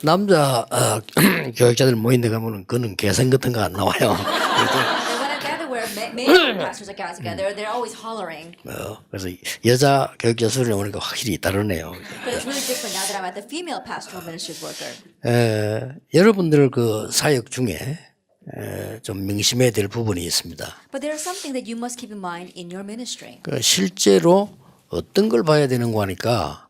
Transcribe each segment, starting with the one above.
남자 교육자들 모인데 가면은 그는 개성 같은 거 안 나와요. And when I gather where male pastors are gathered together, they're always hollering. 그래서 여자 교육자 수련회 오니까 확실히 다르네요. But it's really different now that I'm at the female pastoral ministries worker. 여러분들 그 사역 중에 좀 명심해야 될 부분이 있습니다. But there is something that you must keep in mind in your ministry. 그 실제로 어떤 걸 봐야 되는고 하니까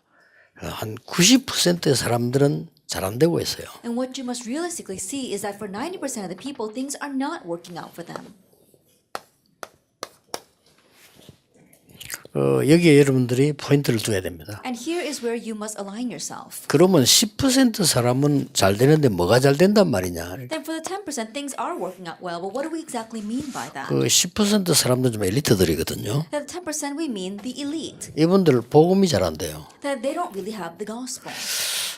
한 90%의 사람들은 잘 안 되고 있어요. And what you must realistically see is that for 90% of the people, things are not working out for them. 여기에 여러분들이 포인트를 둬야 됩니다. And here is where you must align yourself. 그러면 10% 사람은 잘 되는데 뭐가 잘 된단 말이냐? Then for the 10%, things are working out well. But what do we exactly mean by that? 그 10% 사람들 좀 엘리트들이거든요. That 10% we mean the elite. 이분들 복음이 잘 안 돼요. That they don't really have the gospel.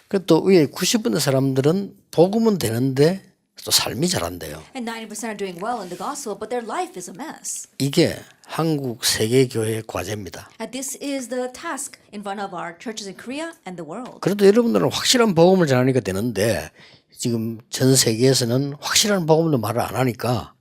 그 또 위에 90% 사람들은 복음은 되는데 또 삶이 잘 안 돼요. And 90% are doing well in the gospel, but their life is a mess. 이게 한국 세계교회의 과제입니다. And this is the task in front of our churches in Korea and the world. 그래도 여러분들은 확실한 복음을 전하니까 되는데 지금 전 세계에서는 확실한 복음도 말을 안 하니까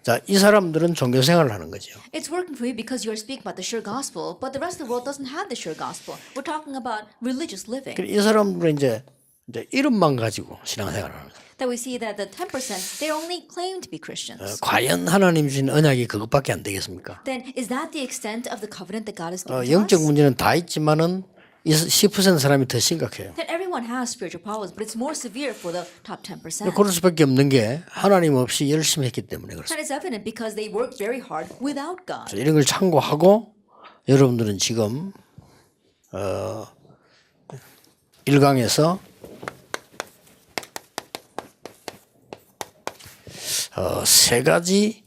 자, 이 사람들은 종교 생활을 하는 거죠. It's working for you because you are speaking about the sure gospel, but the rest of the world doesn't have the sure gospel. We're talking about religious living. 이 사람들은 이제 이름만 가지고 신앙생활을 하는 거예요. That we see that the 10%, they only claim to be Christians. 과연 하나님 주신 언약이 그것밖에 안 되겠습니까? Then is that the extent of the covenant that God has given to 영적 us? 문제는 다 있지만은 이 10% 사람이 더 심각해요. That everyone has spiritual problems, but it's more severe for the top 10%. 그럴 수밖에 없는 게 하나님 없이 열심히 했기 때문에 그렇습니다. That is evident because they work very hard without God. 이런 걸 참고하고 여러분들은 지금 1강에서 세 가지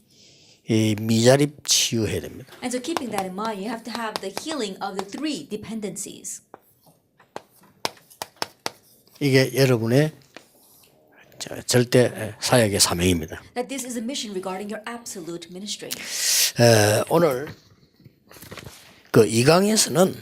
이 미자립 치유해야 됩니다. And so keeping that in mind, you have to have the healing of the three dependencies. 이게 여러분의 절대 사역의 사명입니다. That this is a mission regarding your absolute ministry. 오늘 그 2강에서는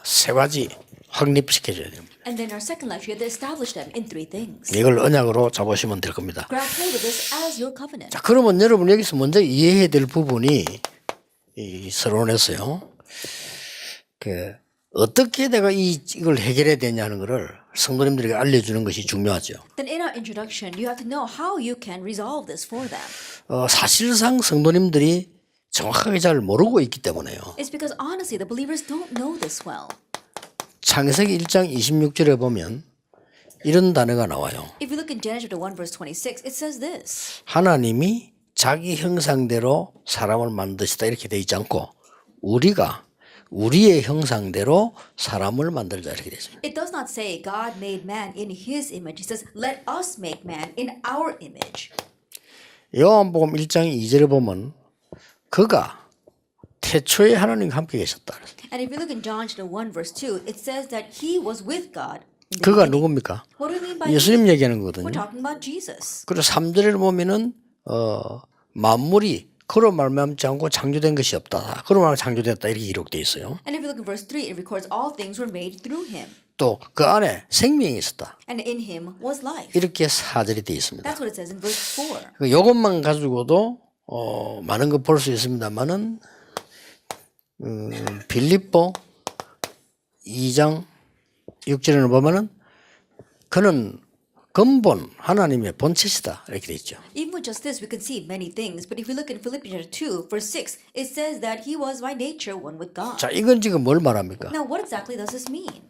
세 가지 확립시켜줘야 됩니다. And then our second lecture, you have to establish them in three things. 이걸 언약으로 잡으시면 될 겁니다. Grab hold of this as your covenant. 자, 그러면 여러분 여기서 먼저 이해해야 될 부분이 이 서론에서요. 그 어떻게 내가 이걸 해결해야 되냐는 것을 성도님들에게 알려주는 것이 중요하죠. Then in our introduction, you have to know how you can resolve this for them. 사실상 성도님들이 정확하게 잘 모르고 있기 때문에요. It's because honestly, the believers don't know this well. 창세기 1장 26절에 보면 이런 단어가 나와요. If you look in Genesis chapter 1 verse 26, it says this. 하나님이 자기 형상대로 사람을 만드시다 이렇게 되어 있지 않고 우리가 우리의 형상대로 사람을 만들자 이렇게 되어 있습니다. It does not say God made man in his image. It says let us make man in our image. 요한복음 1장 2절에 보면 그가 태초에 하나님과 함께 계셨다. And if you look in John chapter 1 verse 2, it says that he was with God. in the 그가 beginning. 누굽니까? What do we mean by 예수님 Jesus? 얘기하는 We're 거거든요. talking about Jesus. 그리고 3절에 보면은 만물이 그로 말미암지 않고 창조된 것이 없다. 그로 말미암아 창조됐다 이렇게 기록되어 있어요. And if you look in verse 3, it records all things were made through him. 또 그 안에 생명이 있었다. And in him was life. 이렇게 4절이 되어 있습니다. That's what it says in verse 4. 이것만 가지고도 많은 거 볼 수 있습니다만은 빌립보 2장 6절에는 보면은 그는 근본 하나님의 본체시다 이렇게 돼 있죠. Even with just this, we can see many things. But if we look in Philippians 2, verse 6, it says that he was by nature one with God. 자, 이건 지금 뭘 말합니까? Now, what exactly does this mean?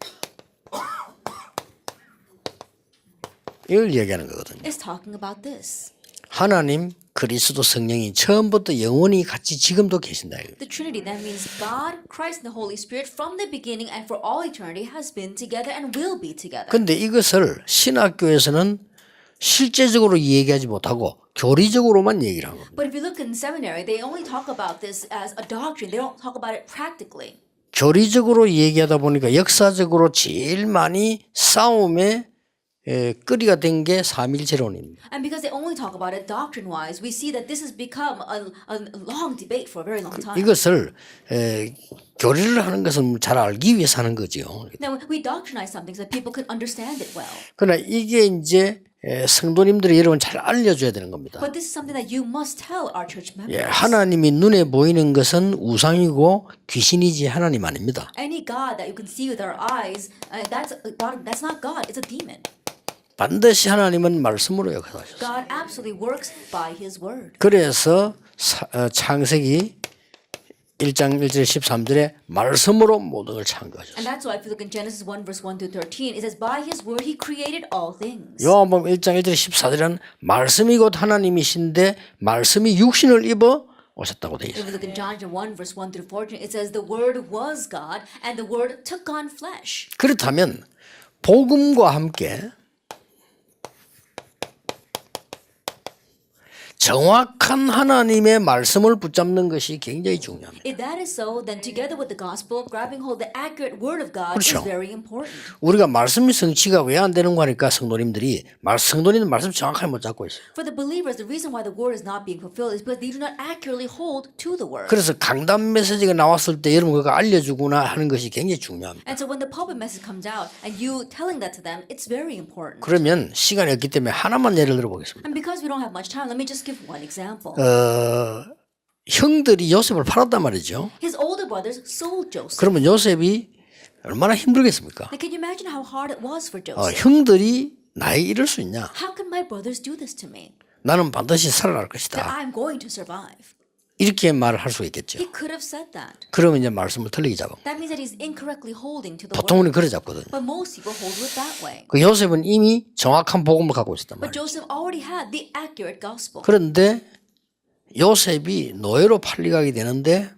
이걸 얘기하는 거거든요. It's talking about this. 하나님, 그리스도 성령이 처음부터 영원히 같이 지금도 계신다. The Trinity, that means God, Christ, and the Holy Spirit from the beginning and for all eternity has been together and will be together. 근데 이것을 신학교에서는 실제적으로 얘기하지 못하고 교리적으로만 얘기를 하는 겁니다. But if you look in seminary, they only talk about this as a doctrine. They don't talk about it practically. 교리적으로 얘기하다 보니까 역사적으로 제일 많이 싸움의 끌이가 된 게 삼일체론입니다. And because they only talk about it doctrine-wise, we see that this has become a long debate for a very long time. 이것을 교리를 하는 것은 잘 알기 위해서 하는 거죠. Now, we doctrinize something so that people can understand it well. 그러나 이게 이제 성도님들이 여러분 잘 알려줘야 되는 겁니다. But this is something that you must tell our church members. 하나님이 눈에 보이는 것은 우상이고 귀신이지 하나님 아닙니다. Any God that you can see with our eyes, that's not God, it's a demon. 반드시 하나님은 말씀으로 역사하셨어요. God absolutely works by His word. 그래서 창세기 1장 1절 13절에 말씀으로 모든 걸 창조하셨어요. And that's why if you look in Genesis 1 verse 1 to 13, it says by His word He created all things. 요한복음 1장 1절 14절에는 말씀이 곧 하나님이신데 말씀이 육신을 입어 오셨다고 되어 If 있어요. you look in John 1 verse 1 through 14, it says the word was God and the word took on flesh. 그렇다면 복음과 함께 정확한 하나님의 말씀을 붙잡는 것이 굉장히 중요합니다. If that is so, then together with the gospel, grabbing hold the accurate word of God 그렇죠. is very important. 우리가 말씀이 성취가 왜 안 되는 거니까 성도님들이 성도님들 말씀 정확하게 못 잡고 있어요. For the believers, the reason why the word is not being fulfilled is because they do not accurately hold to the word. 그래서 강단 메시지가 나왔을 때 여러분 그거 알려주구나 하는 것이 굉장히 중요합니다. And so when the pulpit message comes out and you telling that to them, it's very important. 그러면 시간이 없기 때문에 하나만 예를 들어보겠습니다. And because we don't have much time, let me just give one example. 형들이 요셉을 팔았단 말이죠. His older brothers sold Joseph. 그러면 요셉이 얼마나 힘들겠습니까? Now, can you imagine how hard it was for Joseph? 형들이 나에게 이럴 수 있냐? How can my brothers do this to me? 나는 반드시 살아날 That 것이다. I'm going to survive. 이렇게 말을 할 수 있겠죠. He could have said that. 그러면 이제 말씀을 틀리게 잡아. That means that he's incorrectly holding to the 보통 우리는 word. 그래 잡거든요. But most people hold it that way. 그 요셉은 이미 정확한 복음을 갖고 있었단 But 말이에요. Joseph already had the accurate gospel. 그런데 요셉이 노예로 팔려가게 되는데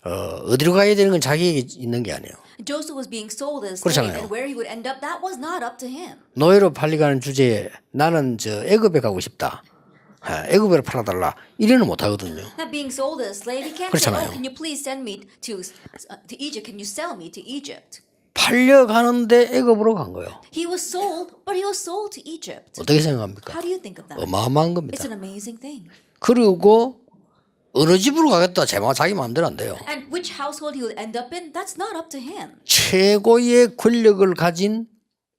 어디로 가야 되는 건 자기에게 있는 게 아니에요. Joseph was being sold as a slave, 그렇잖아요. and where he would end up, that was not up to him. 노예로 팔려가는 주제에 나는 애굽에 가고 싶다. 애굽으로 팔아달라. 이래는 못 하거든요. Not being sold as a slave, he can't say, 그렇잖아요. "Oh, can you please send me to Egypt? Can you sell me to Egypt?" 팔려가는데 애굽으로 간 거예요. He was sold, but he was sold to Egypt. 어떻게 생각합니까? How do you think of that? 어마어마한 겁니다. It's an amazing thing. 그리고 어느 집으로 가겠다. 자기 마음대로 안 돼요. And which household he would end up in, that's not up to him. 최고의 권력을 가진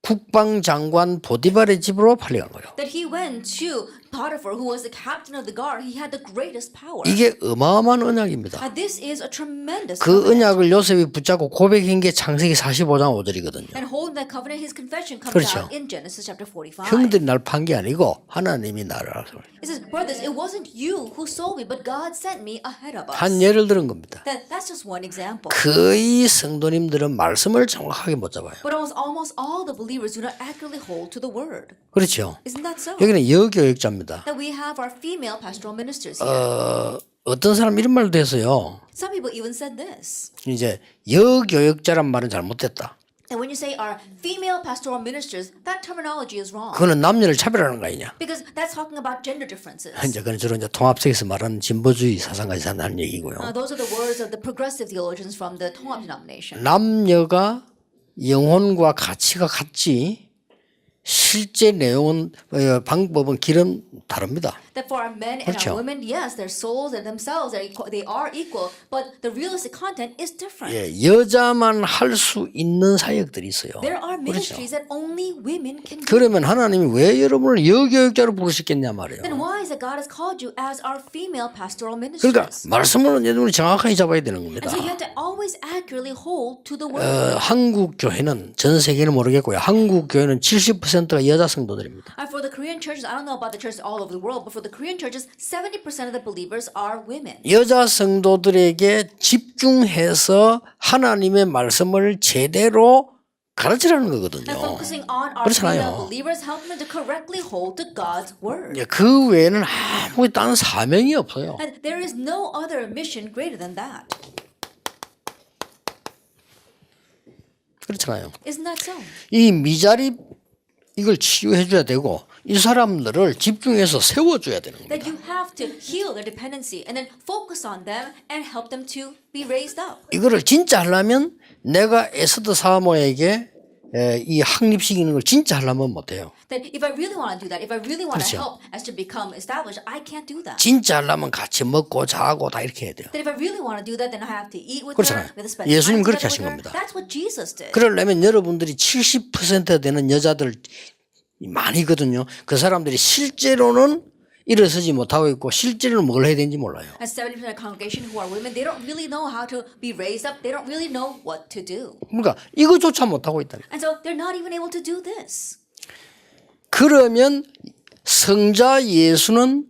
국방장관 보디발의 집으로 팔려간 거예요. That he went to Potiphar, who was the captain of the guard. He had the greatest power. 이게 어마어마한 언약입니다. And this is a tremendous 그 covenant. 언약을 요셉이 붙잡고 고백한 게 창세기 45장 5절이거든요. And holding that covenant, his confession comes 그렇죠. out in Genesis chapter 45. 형들이 날 판 게 아니고 하나님이 나를 알아서 It says, brothers, it wasn't you who sold me, but God sent me ahead of us. 한 예를 들은 겁니다. That's just one example. 거의 성도님들은 말씀을 정확하게 못 잡아요. But almost all the believers do not accurately hold to the word. 그렇죠. Isn't that so? 여기는 여교육자입니다. That we have our female pastoral ministers here. 어떤 사람 이런 말도 했어요. Some people even said this. 이제 여교육자란 말은 잘못됐다. And when you say our female pastoral ministers, that terminology is wrong. 그거는 남녀를 차별하는 거 아니냐. Because that's talking about gender differences. 이제 그건 주로 이제 통합sek에서 말하는 진보주의 사상가에서 하는 얘기고요. Those are the words of the progressive theologians from the 통합 denomination. 남녀가 영혼과 가치가 같지 실제 내용은 방법은 길은 다릅니다. That for our men and 그렇죠. our women, yes, their souls and themselves they are equal, but the realistic content is different. 여자만 할 수 있는 사역들이 있어요. There are 그렇죠. ministries that only women can do. 그러면 하나님이 왜 여러분을 여교육자로 부르셨겠냐 말이에요. Then why is it God has called you as our female pastoral 그러니까 ministers? 말씀을 여러분이 정확하게 잡아야 되는 겁니다. And so you have to always accurately hold to the word. 한국 교회는 전 세계는 모르겠고요. 한국 교회는 70%가 여자 성도들입니다. And for the Korean churches, I don't know about the churches all over the world, but for the Korean churches, 70% of the believers are women. 여자 성도들에게 집중해서 하나님의 말씀을 제대로 가르치라는 거거든요. And focusing on our 그렇잖아요. female believers, helping them to correctly hold to God's word. 그 외에는 아무 다른 사명이 없어요. And there is no other mission greater than that. 그렇잖아요. Isn't that so? 이 미자립 이걸 치유해줘야 되고 이 사람들을 집중해서 세워줘야 되는 겁니다. That you have to heal their dependency and then focus on them and help them to be raised up. 이거를 진짜 하려면 내가 에스더 사모에게 이 확립시키는 걸 진짜 하려면 못해요. That if I really want to do that, if I really want to 그렇죠. help as to become established, I can't do that. 진짜 하려면 같이 먹고 자고 다 이렇게 해야 돼요. That if I really want to do that, then I have to eat with 그렇잖아요. her, we have to spend 예수님 time 그렇게 하신 together with her. 겁니다. That's what Jesus did. 그러려면 여러분들이 70% 되는 여자들 많이거든요. 그 사람들이 실제로는 일어서지 못하고 있고 실제로는 뭘 해야 되는지 몰라요. And 70% of the congregation who are women, they don't really know how to be raised up. They don't really know what to do. 그러니까 이거조차 못하고 있다. And so they're not even able to do this. 그러면 성자 예수는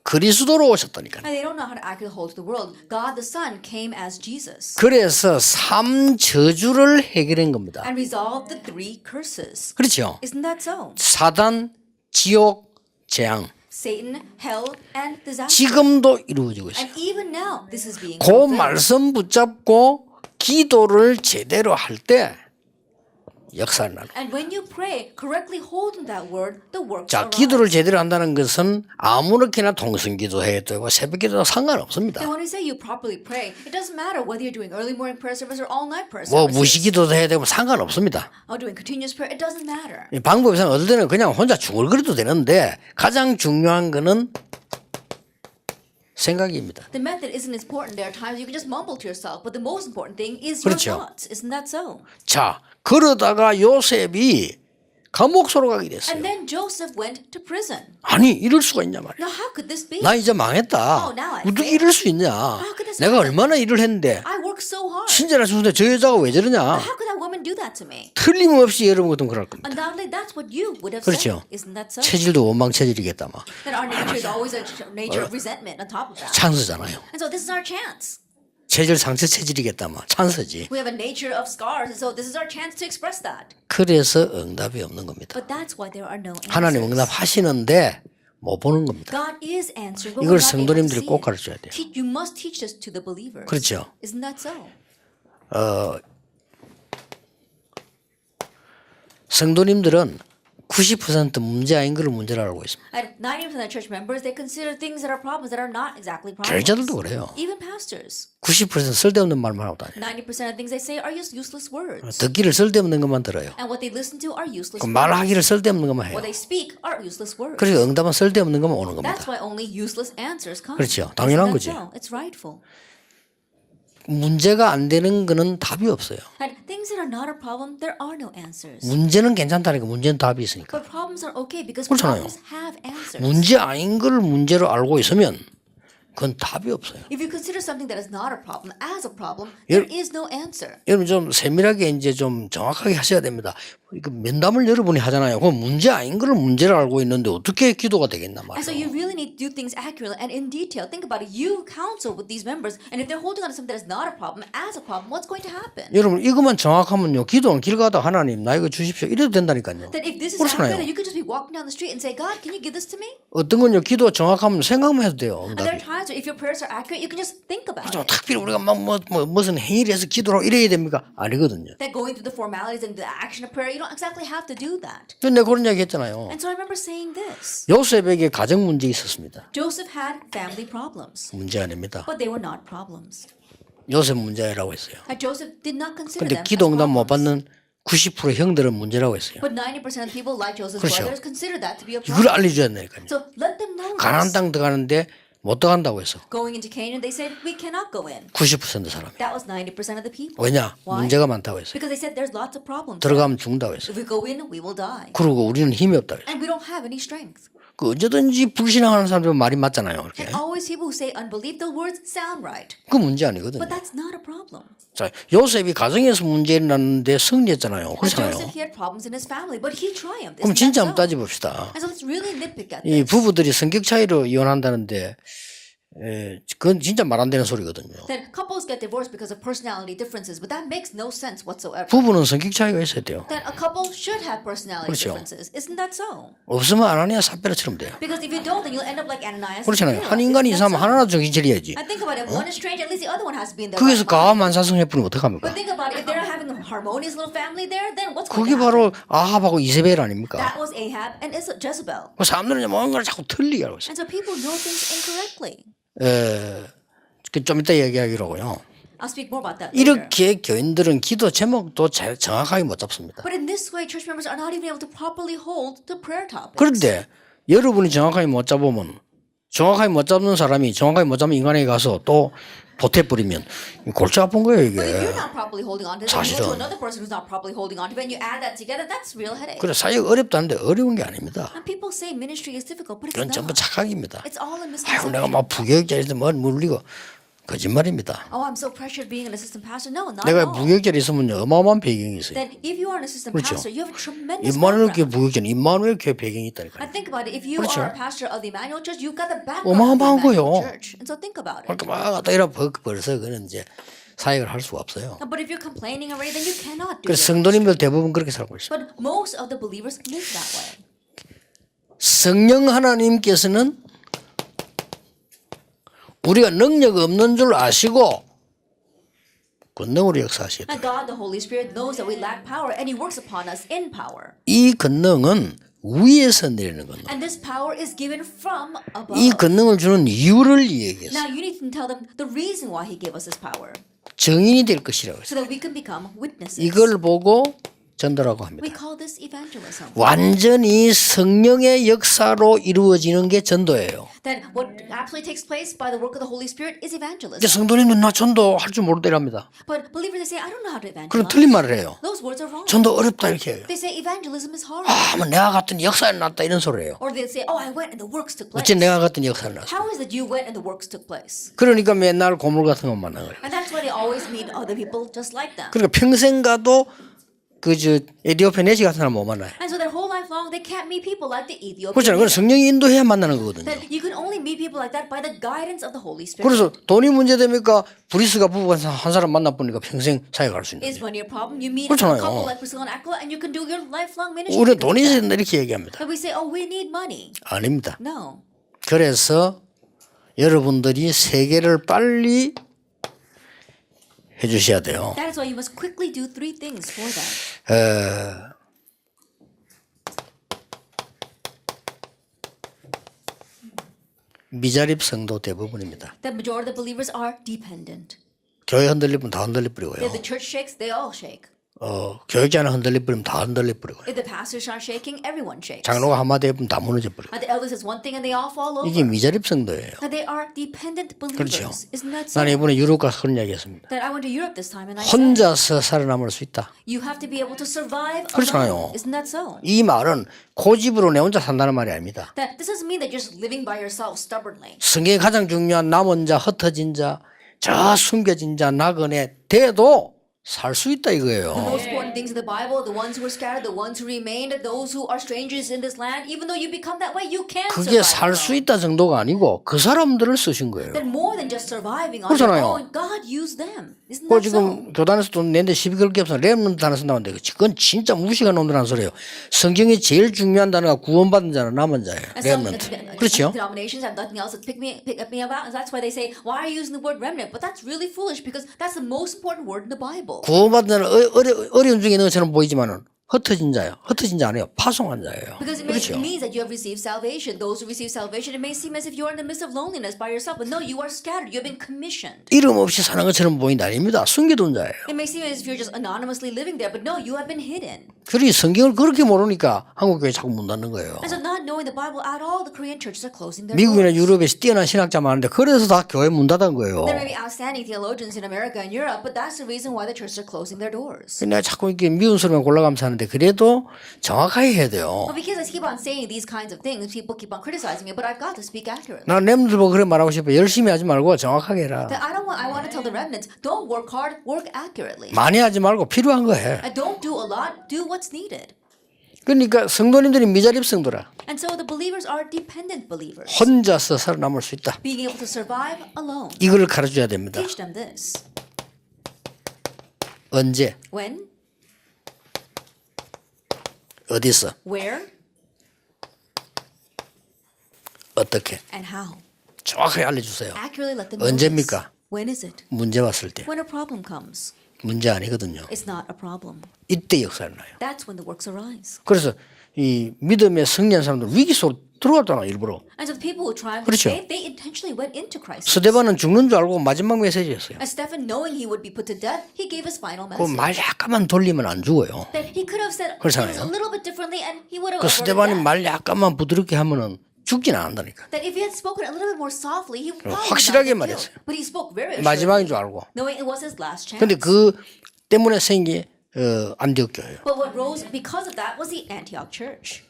그리스도로 오셨다니까요. And they don't know how to accurately hold to the world. God the Son came as Jesus 그래서 3저주를 해결한 겁니다. and resolved the 3 curses. 그렇죠. Isn't that so? 사단, 지옥, 재앙. Satan, hell, and disaster. 지금도 이루어지고 있어요. And even now, this is being 그 fulfilled. 말씀 붙잡고 기도를 제대로 할 때 역사를 나는. And when you pray, correctly holding that word, the works 자, arise. 기도를 제대로 한다는 것은 아무렇게나 통성기도 해도 되고 새벽기도 상관없습니다. And when we say you properly pray, it doesn't matter whether you're doing early morning prayer service or all night prayer 뭐 services. 무시기도도 해야 되고 상관없습니다. Or doing continuous prayer, it doesn't matter. 이 방법상 어떨 때는 그냥 혼자 중얼거려도 되는데 가장 중요한 거는 생각입니다. The method isn't important. There are times you can just mumble to yourself, but the most important thing is your 그렇죠. thoughts. Isn't that so? 자, 그러다가 요셉이 감옥소로 가게 됐어요. And then Joseph went to prison. 아니 이럴 수가 있냐 말이야. Now, how could this be? 나 이제 망했다. now I 어떻게 failed. 이럴 수 있냐. could this 내가 happen? 얼마나 일을 했는데 I worked so hard. 친절할 수 있는데 저 여자가 왜 저러냐. How could that woman do that to me? 틀림없이 여러분 같으면 그럴 겁니다. Undoubtedly, that's what you would have 그렇죠. said. Isn't that so? 체질도 원망 체질이겠다 막. That our nature is always a nature of resentment on top of that. 찬스잖아요. And so this is our chance. 체질 상처 체질이겠다 막. 찬스지. We have a nature of scars, and so this is our chance to express that. 그래서 응답이 없는 겁니다. But that's why there are no answers. 하나님 응답하시는데 못 보는 겁니다. God is answering, but 이걸 we're not able to 성도님들이 see 꼭 it. 가르쳐야 돼요. You must teach this to the believers. 그렇죠. Isn't that so? 성도님들은 90% 문제 아닌 걸 문제로 알고 있습니다. And 90% of the church members, they consider things that are problems that are not exactly problems. 교회자들도 그래요. Even pastors. 90% 쓸데없는 말만 하고 다녀요. 90% of things they say are just useless words. 듣기를 쓸데없는 것만 들어요. And what they listen to are useless 그 words. 말하기를 쓸데없는 것만 해요. What they speak are useless words. 그래서 응답은 쓸데없는 것만 오는 겁니다. That's why only useless answers come. 그렇죠. 당연한 Isn't that 거지. so? It's rightful. 문제가 안 되는 거는 답이 없어요. And things that are not a problem, there are no answers. 문제는 괜찮다니까 문제는 답이 있으니까. But problems are okay because 그렇잖아요. problems have answers. 문제 아닌 걸 문제로 알고 있으면 그건 답이 없어요. If you consider something that is not a problem as a problem, 예. there is no answer. 여러분 좀 세밀하게 이제 좀 정확하게 하셔야 됩니다. 이거 면담을 여러분이 하잖아요. 그럼 문제 아닌 걸 문제로 알고 있는데 어떻게 기도가 되겠나 And so 말이에요. you really need to do things accurately and in detail. Think about it. You counsel with these members, and if they're holding on to something that is not a problem as a problem, what's going to happen? 여러분 이것만 정확하면요. 기도는 길 가다 하나님 나 이거 주십시오. 이래도 된다니까요. That if this is 그렇잖아요. accurate, you could just be walking down the street and say, God, can you give this to me? 어떤 건요. 기도 정확하면 생각만 해도 돼요. And there are 응답이. times where if your prayers are accurate, you can just think about 좀 it. 특별히 우리가 무슨 행위를 해서 기도하고 이래야 됩니까? 아니거든요. That going through the formalities and the action of prayer, you don't exactly have to do that. 근데 그런 이야기 했잖아요. And so I remember saying this. 요셉에게 가정 문제 있었습니다. Joseph had family problems, 문제 아닙니다. but they were not problems. 요셉 문제라고 했어요. And Joseph did not consider 근데 them as 기도 응답 못 problems. 받는 90% 형들은 문제라고 했어요. But 90% of people like Joseph's 그렇죠. brothers consider that to be a 이걸 problem. 알려줘야 되니까요. So let them know 가나안 this. 땅 들어가는데 못 들어간다고 해서 Going into Canaan, they said, we cannot go in. 90% 사람이. That was 90% of the people. 왜냐? Why? 문제가 많다고 했어요. Because they said there's lots of problems. 들어가면 죽는다고 했어요. If we go in, we will die. 그리고 우리는 힘이 없다고 했어요. And we don't have any strength. 그 언제든지 불신앙하는 사람들은 말이 맞잖아요. 그렇게. And always people who say unbelief, the words sound right. 그 문제 아니거든요. But that's not a problem. 자, 요셉이 가정에서 문제 났는데 승리했잖아요. And 그렇잖아요. Joseph, he had problems in his family, but he triumphed. 그럼 Isn't 진짜 that 한번 so? 따져봅시다. And so let's really nitpick at 이 this. 부부들이 성격 차이로 이혼한다는데 그건 진짜 말 안 되는 소리거든요. That couples get divorced because of personality differences, but that makes no sense whatsoever. 부부는 성격 차이가 있어야 돼요. That a couple should have personality 그렇죠. differences. Isn't that so? 없으면 아나니아 삽베라처럼 돼요. Because if you don't, then you'll end up like Ananias. and 그렇잖아요. Sapphira. 한 인간이 Isn't that 이상하면 so? 하나라도 정신 차려야지. And think about it. If one is strange, at least the other one has to be in their 거기서 right mind. 가만산성 해프면 어떡합니까? But think about it. If they're having a harmonious little family there, then what's going 그게 to happen? 바로 아합하고 이세벨 아닙니까? That was Ahab and Jezebel. 그 사람들은 뭔가를 자꾸 틀리게 알고 있어요. And so people know things incorrectly. 좀 이따 얘기하기로 하고요. I'll speak more about that later. 이렇게 교인들은 기도 제목도 정확하게 못 잡습니다. But in this way, church members are not even able to properly hold the prayer topics. 그런데 여러분이 정확하게 못 잡으면 정확하게 못 잡는 사람이 정확하게 못 잡는 인간에게 가서 또 보태버리면 골치 아픈 거예요 But if 이게. you're not properly holding on to it, and you go to 사실은. another person who's not properly holding on to it, and you add that together, that's real headache. 그래 사역 어렵다는데 어려운 게 아닙니다. And people say ministry is difficult, but it's 그건 전부 not. 착각입니다. It's all a 아유 내가 misconception. 막 부교육자에서 뭘 물리고 거짓말입니다. Oh, I'm so pressured being an assistant pastor. No, not at 내가 all. 부교육자에 있으면 어마어마한 배경이 있어요. Then if you are an assistant 그렇죠. pastor, you have a tremendous 임마누엘 교회 background. 부교육자는 임마누엘 교회 배경이 있다니까요. And think about it. If you 그렇죠. are a pastor of the Emmanuel Church, you've got the background 어마어마한 of the Emmanuel 거요. Church. And so think about it. 그러니까 막 갖다 이라 벌써 그는 이제 사역을 할 수가 없어요. But if you're complaining already, then you cannot do 그래서 it. 성도님들 대부분 그렇게 살고 있어요. But most of the believers live that way. 성령 하나님께서는 우리가 능력 없는 줄 아시고 권능으로 역사하시다. And God, the Holy Spirit, knows that we lack power, and He works upon us in power. 이 권능은 위에서 내리는 권능. And this power is given from above. 이 권능을 주는 이유를 얘기했어요. Now you need to tell them the reason why He gave us this power, 증인이 될 것이라고 했어요. so that we can become witnesses. 이걸 보고 전도라고 We 합니다. call this evangelism. 완전히 성령의 역사로 이루어지는 게 전도예요. Then what absolutely takes place by the work of the Holy Spirit is evangelism. 이제 성도님은 나 전도 할 줄 모르더랍니다. But believers, they say, I don't know how to 그럼 evangelize. 틀린 말을 해요. Those words are wrong. 전도 어렵다 이렇게 해요. They say evangelism is hard. 뭐 내가 갔더니 역사에 났다 이런 소리예요. Or they say, oh, I went and the works took place. 어째 내가 갔더니 역사에 났어. How is it you went and the works took place? 그러니까 맨날 고물 같은 것 만나는 거예요. And that's why they always meet other people just like them. 그러니까 평생 가도 그저 에디오피아 내시 같은 사람 못 만나요. And so their whole life long, they can't meet people like the Ethiopian. 그렇잖아요. 그건 성령이 인도해야 만나는 거거든요. That you can only meet people like that by the guidance of the Holy Spirit. 그래서 돈이 문제됩니까? 브리스가 부부가 한 사람 만나보니까 평생 사역할 수 있는 Is 거예요. money a problem? You meet a 그렇잖아요. couple like Priscilla and Aquila, and you can do your lifelong ministry. 우리는 because 돈이 of that. 있어야 이렇게 얘기합니다. But we say, oh, we need money. 아닙니다. No. 그래서 여러분들이 세계를 빨리 해주셔야 돼요. That is why you must quickly do three things for them. 미자립 성도 대부분입니다. The majority of the believers are dependent. 교회 흔들리면 다 흔들릴 뿌리고요. If the church shakes, they all shake. 교육자는 흔들릴 뿌리면 다 흔들릴 뿌리고요. If the pastors are shaking, everyone shakes. 장로가 한마디 해보면 다 무너져 뿌리고. And the elder says one thing and they all fall over. 이게 미자립 성도예요. That they are dependent 그렇죠. believers. Isn't that so? 나는 이번에 유럽 가서 그런 이야기 했습니다. That I went to Europe this time and I said, 혼자서 살아남을 수 있다. you have to be able to survive 그렇잖아요. alone. Isn't that so? 이 말은 고집으로 내 혼자 산다는 말이 아닙니다. That this doesn't mean that you're just living by yourself stubbornly. 성경에 가장 중요한 남은 자, 흩어진 자, 저 숨겨진 자, 나그네 돼도 살 수 있다 이거예요. The most important things in the Bible, the ones who were scattered, the ones who remained, those who are strangers in this land, even though you become that way, you can 그게 survive. 살 수 alone. 있다 정도가 아니고 그 사람들을 쓰신 거예요. Then more than just surviving on your 그렇잖아요. own, God used them. Isn't 그 that so? 지금 교단에서 돈 내는데 12개월 겹서 렘넌트 단어 쓴다는데 그건 진짜 무식한 놈들하는 소리예요. 성경에 제일 중요한 단어가 구원받은 자는 남은 자예요. And some 렘넌트. 그렇죠? denominations have nothing else to pick up me about, and that's why they say, "Why are you using the word remnant?" But that's really foolish because that's the most important word in the Bible. 구원받은 자는 어려운 중에 있는 것처럼 보이지만은 흩어진 자예요. 흩어진 자 아니에요. 파송한 자예요. Because 그렇죠? it means that you have received salvation. Those who receive salvation, it may seem as if you are in the midst of loneliness by yourself, but no, you are scattered. You have been commissioned. 이름 없이 사는 것처럼 보인다 아닙니다. 숨겨둔 자예요. It may seem as if you're just anonymously living there, but no, you have been hidden. 그러니 성경을 그렇게 모르니까 한국 교회 자꾸 문 닫는 거예요. And so, not knowing the Bible at all, the Korean churches are closing their 미국이나 doors. 유럽에 뛰어난 신학자 많은데 그래서 다 교회 문 닫은 거예요. There may be outstanding theologians in America and Europe, but that's the reason why the churches are closing their doors. 내가 자꾸 이렇게 미운 소리만 골라가면서 하는데 그래도 정확하게 해야 돼요. But because I keep on saying these kinds of things, people keep on criticizing me, but I've got to speak accurately. 난 렘들 보고 그래 말하고 싶어. 열심히 하지 말고 정확하게 해라. That I want to tell the remnants, don't work hard, work accurately. 많이 하지 말고 필요한 거 해. And don't do a lot, do what's needed. 그러니까 성도님들이 미자립 성도라. And so the believers are dependent believers, 혼자서 살아남을 수 있다. being able to survive alone. 이걸 가르쳐야 됩니다. Teach them this. 언제? When? 어디서? Where? 어떻게? And how? 정확하게 알려주세요. Accurately let them know 언제입니까? this. When is it? 문제 왔을 때. When a problem comes. 문제 아니거든요. It's not a problem. 이때 역사를 나요. That's when the works arise. 그래서 이 믿음의 승리한 사람들 위기 속으로 들어갔잖아 일부러. And so the people who triumphed 그렇죠. in faith, they intentionally went into crisis. 스데반은 죽는 줄 알고 마지막 메시지였어요. And Stephen, knowing he would be put to death, he gave his final 그 message. 말 약간만 돌리면 안 죽어요. That he could have said 그렇잖아요. things a little bit differently, and he would have 그 avoided 스데반이 death. 말 약간만 부드럽게 하면은 죽지는 않는다니까. That if he had spoken a little bit more softly, he probably would not 확실하게 have been 말했어요. killed. But he spoke very 마지막인 assuredly, 줄 알고. knowing it was his last chance. 근데 그 때문에 생긴 안디옥 교회예요. But what rose because of that was the Antioch church.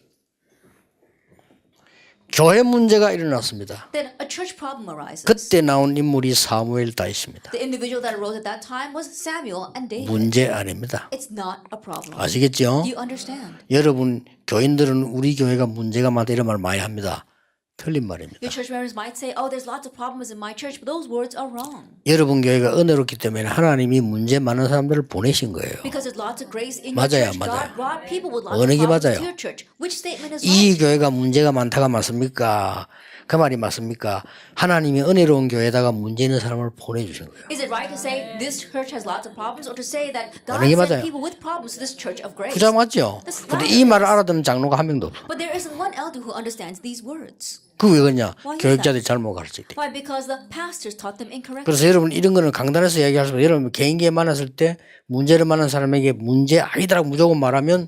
교회 문제가 일어났습니다. Then a church problem arises. 그때 나온 인물이 사무엘 다윗입니다. The individual that arose at that time was Samuel and David. 문제 아닙니다. It's not a problem. 아시겠죠? Do you understand? 여러분 교인들은 우리 교회가 문제가 많다 이런 말 많이 합니다. 틀린 말입니다. Your church members might say, "Oh, there's lots of problems in my church," but those words are wrong. 여러분 교회가 은혜롭기 때문에 하나님이 문제 많은 사람들을 보내신 거예요. Because there's lots of grace in your 맞아요, church. 맞아요. God brought people with lots 어느 of 게 problems 맞아요? to your church. Which statement is 이 right? 교회가 문제가 많다가 맞습니까? 그 말이 맞습니까? 하나님이 은혜로운 교회에다가 문제 있는 사람을 보내주신 거예요. Is it right to say this church has lots of problems, or to say that God 어느 게 sent 맞아요? people with problems to this church of grace? 부자 맞죠? 근데 이 말을 알아듣는 장로가 한 명도 없어. But there isn't one elder who understands these words. 그 왜 그러냐? Why is 교육자들이 잘못 가르칠 때. Why? Because the pastors taught them incorrectly. 그래서 여러분 이런 거는 강단에서 얘기할 수 없어요. 여러분 개인기에 만났을 때 문제를 만난 사람에게 문제 아니다라고 무조건 말하면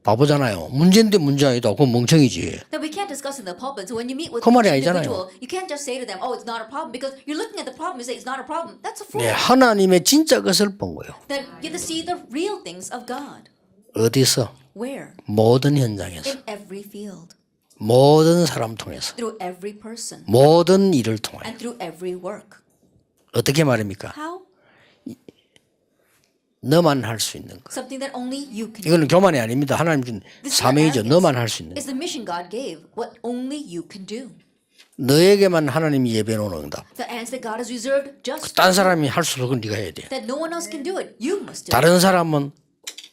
바보잖아요. 문제인데 문제 아니다. 그건 멍청이지. That we can't discuss in the pulpit. So when you meet with 그 말이 each 아니잖아요. individual, you can't just say to them, "Oh, it's not a problem," because you're looking at the problem. You say it's not a problem. That's a fool. 네, 하나님의 진짜 것을 본 거예요. Then you have to see the real things of God. 어디서? Where? 모든 현장에서. In every field, 모든 사람 통해서. through every person, 모든 일을 통해. and through every work. 어떻게 말입니까? How? 너만 할 수 있는 것. Something that only you can do. 이거는 교만이 아닙니다. 하나님 준 This is not 사명이죠. arrogance. 너만 할 수 있는 것. It's the mission God gave. What only you can do. 너에게만 하나님이 예배 놓은 응답. The answer that God has reserved just 딴 사람이 할 수 없는 건 네가 해야 돼. that no one else can do it. You must do it. 다른 사람은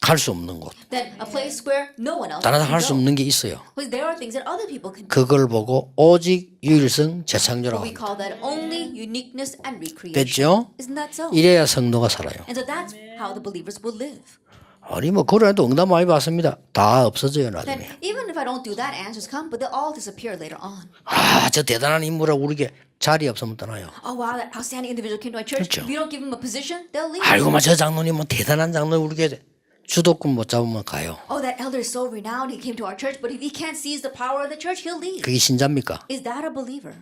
갈 수 없는 곳. That a place where no one else 다른 사람 can 할 수 go. 없는 게 있어요. But there are things that other people can do. 그걸 보고 오직 유일성 재창조라고 We 합니다. call that only uniqueness and recreation. 됐죠? Isn't that so? 이래야 성도가 살아요. And so that's how the believers will live. 아니 뭐 그래도 응답 많이 받습니다. 다 없어져요 That 나중에. even if I don't do that, answers come, but they'll all disappear later on. 아 저 대단한 인물하고 우리게 자리 없으면 떠나요. Oh wow, that outstanding individual came to my church. 그렇죠. If you don't give them a position, they'll leave. 아이고 저 장로님 뭐 대단한 장로 우리게 주도권 못 잡으면 가요. Oh, that elder is so renowned. He came to our church, but if he can't seize the power of the church, he'll leave. 그게 신자입니까? Is that a believer?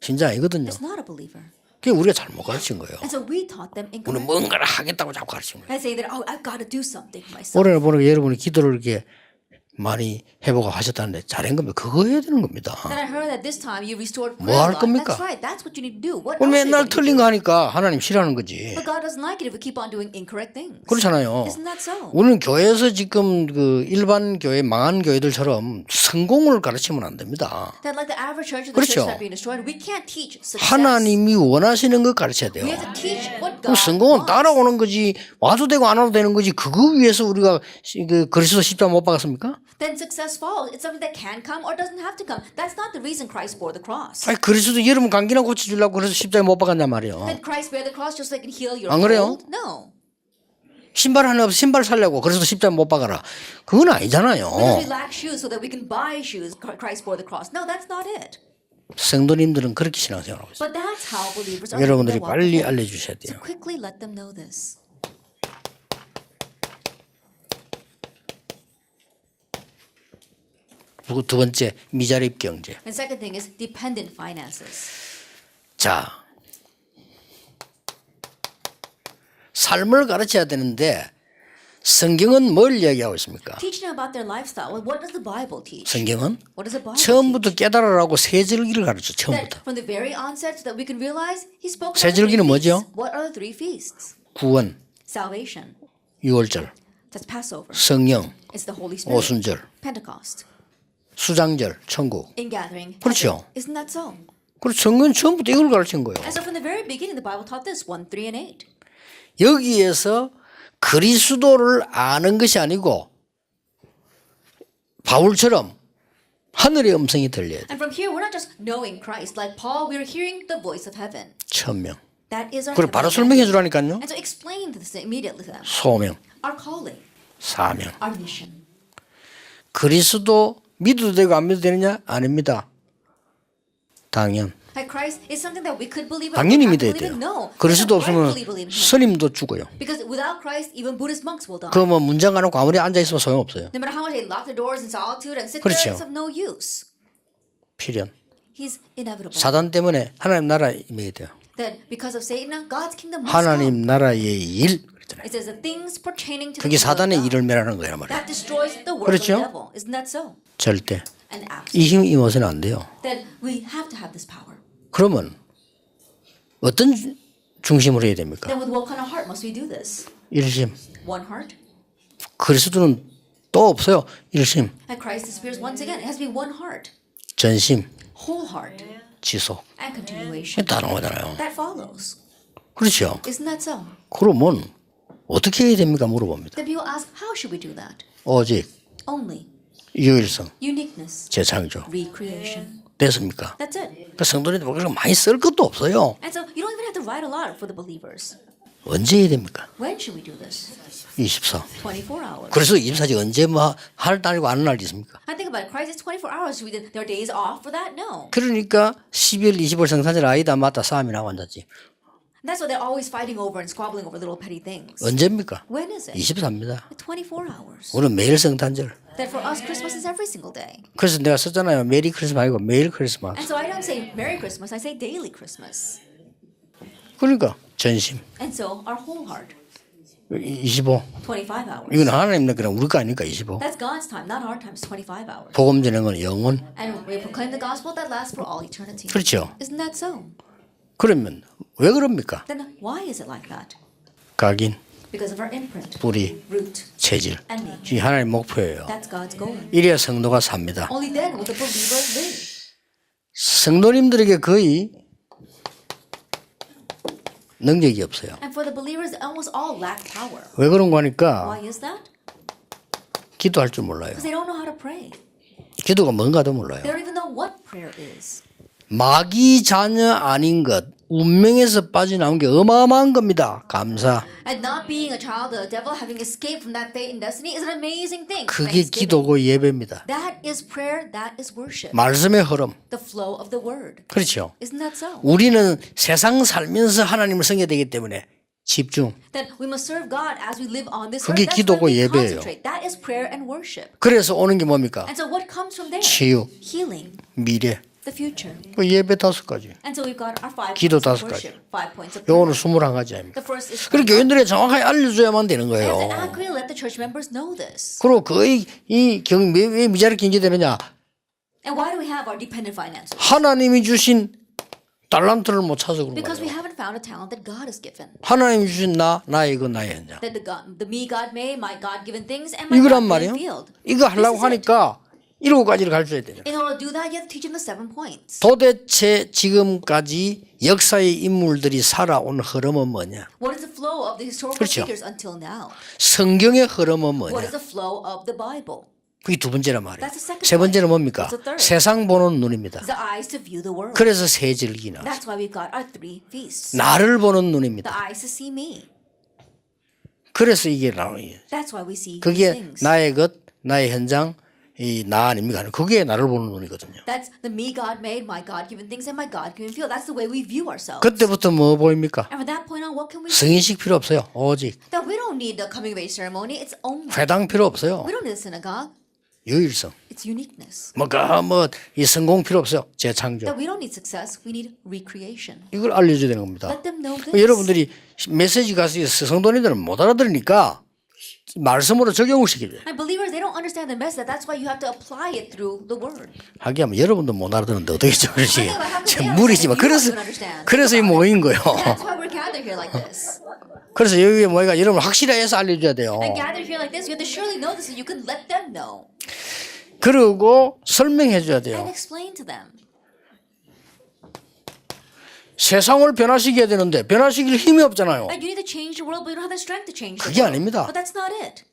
신자 아니거든요. It's not a believer. 그게 우리가 잘못 가르친 거예요. And so we taught them 우리는 incorrectly. 뭔가를 하겠다고 자꾸 가르친 거예요. I say that, oh, I've got to do something myself. 올해는 보니까 여러분이 기도를 이렇게 많이 해보고 하셨다는데 잘한 겁니다. 그거 해야 되는 겁니다. Then I heard that this time you restored 뭐 prayer. 할 God. 겁니까? That's right. That's what you need to do. What 오늘 else are you 맨날 going to 틀린 do? 거 하니까 하나님 싫어하는 거지. But God doesn't like it if we keep on doing incorrect things. 그렇잖아요. Isn't that so? 우리는 교회에서 지금 그 일반 교회 망한 교회들처럼 성공을 가르치면 안 됩니다. That like the average church or the 그렇죠. church that being destroyed, we can't teach success. 하나님이 원하시는 걸 가르쳐야 돼요. We have to teach what 그럼 God 성공은 wants. 따라오는 거지 와도 되고 안 와도 되는 거지 그거 위해서 우리가 그 그리스도 십자가 못 박았습니까? Then success follows. It's something that can come or doesn't have to come. That's not the reason Christ bore the cross. 아니 그리스도 여러분 감기나 고쳐주려고 그래서 십자가 못 박았냐 말이에요. Did Christ bear the cross just so he can heal your 안 그래요? cold? No. 신발 하나 없어 신발 살려고 그래서 십자가 못 박아라. 그건 아니잖아요. Because we lack shoes so that we can buy shoes, Christ bore the cross. No, that's not it. 성도님들은 그렇게 신앙생활하고 있어요. But that's how believers are. 여러분들이 living their walk with 빨리 Him. 알려주셔야 So 돼요. quickly let them know this. 두 번째 미자립 경제. And second thing is dependent finances. 자, 삶을 가르쳐야 되는데 성경은 뭘 이야기하고 있습니까? Teaching them about their lifestyle. Well, what does the Bible teach? 성경은 What does the Bible 처음부터 teach? 깨달으라고 세절기를 가르쳐. That 처음부터. from the very onset, so that we can realize He spoke about 세 the three 절기는 feasts. 뭐죠? What are the three feasts? 구원, Salvation. 유월절, That's Passover. 성령, It's the Holy Spirit. 오순절, Pentecost. 수장절, 천국. Ingathering. 그렇죠. heaven. Isn't that so? 그리고 성경은 처음부터 이걸 가르친 거예요. And so from the very beginning, the Bible taught this 1, 3, and 8. 여기에서 그리스도를 아는 것이 아니고 바울처럼 하늘의 음성이 들려야 돼. And from here, we're not just knowing Christ. Like Paul, we're hearing the voice of heaven. 천명. That is our 그걸 바로 설명해 heavenly 주라니까요. And so explain this immediately to them. 소명, Our calling, 사명. our mission. 그리스도 믿어도 되고 안 믿어도 되느냐? 아닙니다. 당연. That Christ is something that we could believe in. 당연히 we have to 믿어야 believe 돼요. in. No. 그리스도 We have to 없으면 rightfully believe in him. 스님도 죽어요. Because without Christ, even Buddhist monks will die. 그 뭐 문장 가놓고 아무리 앉아있으면 소용없어요. No matter how much they lock their doors in solitude and sit 그렇죠. there, it's of no use. 필연. He's inevitable. 사단 때문에 하나님 나라에 임해야 돼요. That because of Satan, God's kingdom must come. 하나님 나라의 일. 그랬잖아요. It says the things pertaining to the 그게 kingdom of 사단의 God. 일을 매라는 거란 말이에요. That destroys the work 그렇죠? of the devil. Isn't that so? 절대. And absolutely. 이 힘이 임해서는 안 돼요. That we have to have this power. 그러면 어떤 중심으로 해야 됩니까? Then with what kind of heart must we do this? 일심. One heart? 그리스도는 또 없어요. 일심. At Christ disappears once again. It has to be one heart. 전심. Whole heart. 지속. And continuation. 다른 거잖아요. That follows. 그렇죠. Isn't that so? 그러면 어떻게 해야 됩니까? 물어봅니다. Then people ask, how should we do that? 오직 Only 유일성, uniqueness, 재창조. recreation. 됐습니까? That's it. 그러니까 성도님들 그렇게 많이 쓸 것도 없어요. And so you don't even have to write a lot for the believers. 언제 해야 됩니까? When should we do this? 24. 24 hours. 그래서 24지 언제 뭐 할 날이고 안 할 날이 있습니까? I think about it. Christ is 24 hours. Should we, there are days off for that? No. 그러니까 12월 20일 성탄절 아이다 맞다 싸움이 나고 앉았지. And that's why they're always fighting over and squabbling over little petty things. 언제입니까? When is it? 24입니다. 24 hours. 우리는 매일 성탄절. That for us, Christmas is every single day. 그래서 내가 썼잖아요. 메리 크리스마스 아니고 매일 크리스마스. And so I don't say Merry Christmas, I say Daily Christmas. 그러니까 전심. And so our whole heart, 25. 25 hours. 이건 하나님 그냥 우리 거 아니까 25. That's God's time, not our time. It's 25 hours. 복음 전하는 건 영원. And we proclaim the gospel that lasts for all eternity. 그렇죠. Isn't that so? 그러면 왜 그럽니까? Then why is it like that? 각인, Because of our imprint, 뿌리, root, 체질. and nature. 이 하나님 목표예요. That's God's goal. 이래야 성도가 삽니다. Only then will the believers live. 성도님들에게 거의 능력이 없어요. And for the believers, almost all lack power. 왜 그런가 하니까 Why is that? 기도할 줄 몰라요. Because they don't know how to pray. 기도가 뭔가도 몰라요. They don't even know what prayer is. 마귀 자녀 아닌 것, 운명에서 빠져나온 게 어마어마한 겁니다. 감사. And not being a child of the devil, having escaped from that fate and destiny is an amazing thing. 그게 Thanksgiving. 기도고 예배입니다. That is prayer, that is worship. 말씀의 흐름. The flow of the word. 그렇죠. Isn't that so? 우리는 세상 살면서 하나님을 섬겨야 되기 때문에 집중. That we must serve God as we live on this 그게 earth. That's 기도고 when we 예배예요. concentrate. That is prayer and worship. 그래서 오는 게 뭡니까? And so what comes from there? 치유, Healing, 미래. the future. 그 예배 5가지. And so we've got our 5 기도 points of 5가지. worship, 5 points of 요거는 prayer. 21가지 아닙니까? The first is 그러니까 교인들이 정확하게 알려줘야만 되는 we have to 거예요. accurately let the church members know this. 그리고 거의 왜 미자리 경제되느냐? And why do we have our dependent finances? 하나님이 주신 달란트를 못 찾아서 그런 Because we 거예요. haven't found a talent that God has given. 하나님이 주신 나의 그 나의 현장. That the me God made, my God given things, and my 이거란 God 말이에요. given field. 이거 하려고 This is it. 하니까 7가지를 가르쳐야 돼요. In order to do that, you have to teach them the 7 points. 도대체 지금까지 역사의 인물들이 살아온 흐름은 뭐냐? What is the flow of the historical 그렇죠. figures until now? 성경의 흐름은 What 뭐냐? is the flow of the Bible? 그게 두 번째란 말이에요. That's the second 세 번째는 point. 뭡니까? What's the third? 세상 보는 눈입니다. The eyes to view the world. 그래서 세 절기 나왔어요. That's why we've got our 3 feasts. 나를 보는 The 눈입니다. eyes to see me. 그래서 이게 나와요. That's why we see these 그게 things. 나의 것, 나의 현장, 이 나 아닙니까? 그게 나를 보는 눈이거든요. That's the me God made, my God given things, and my God given field. That's the way we view ourselves. 그때부터 뭐 보입니까? And from that point on, what can we see? 승인식 필요 없어요. 오직 That we don't need the coming of age ceremony. It's only. 회당 필요 없어요. We don't need a synagogue. 유일성. It's uniqueness. 뭐이 성공 필요 없어요. 재창조. That we don't need success. We need recreation. 이걸 알려줘야 되는 겁니다. Let them know this. 여러분들이 메시지 가서 성도님들은 못 알아들으니까 말씀으로 적용을 시켜야 돼요. And believers, they don't understand the message. That's why you have to apply it through the word. 하기야면 여러분도 못 알아듣는데 어떻게 적으시게? I know, but how 참 could they 무리지만 understand if you 그래서 don't understand? 그래서 이 모인 거예요. That's why we're gathered here like this. 그래서 여기 모이가 여러분 확실히 해서 알려줘야 돼요. And gathered here like this, you have to surely know this so you can let them know 그리고 설명해 줘야 and 돼요. explain to them. 세상을 변화시켜야 되는데 변화시킬 힘이 없잖아요. Like you need to change the world, but you don't have the strength to change the 그게 world. 아닙니다. But that's not it.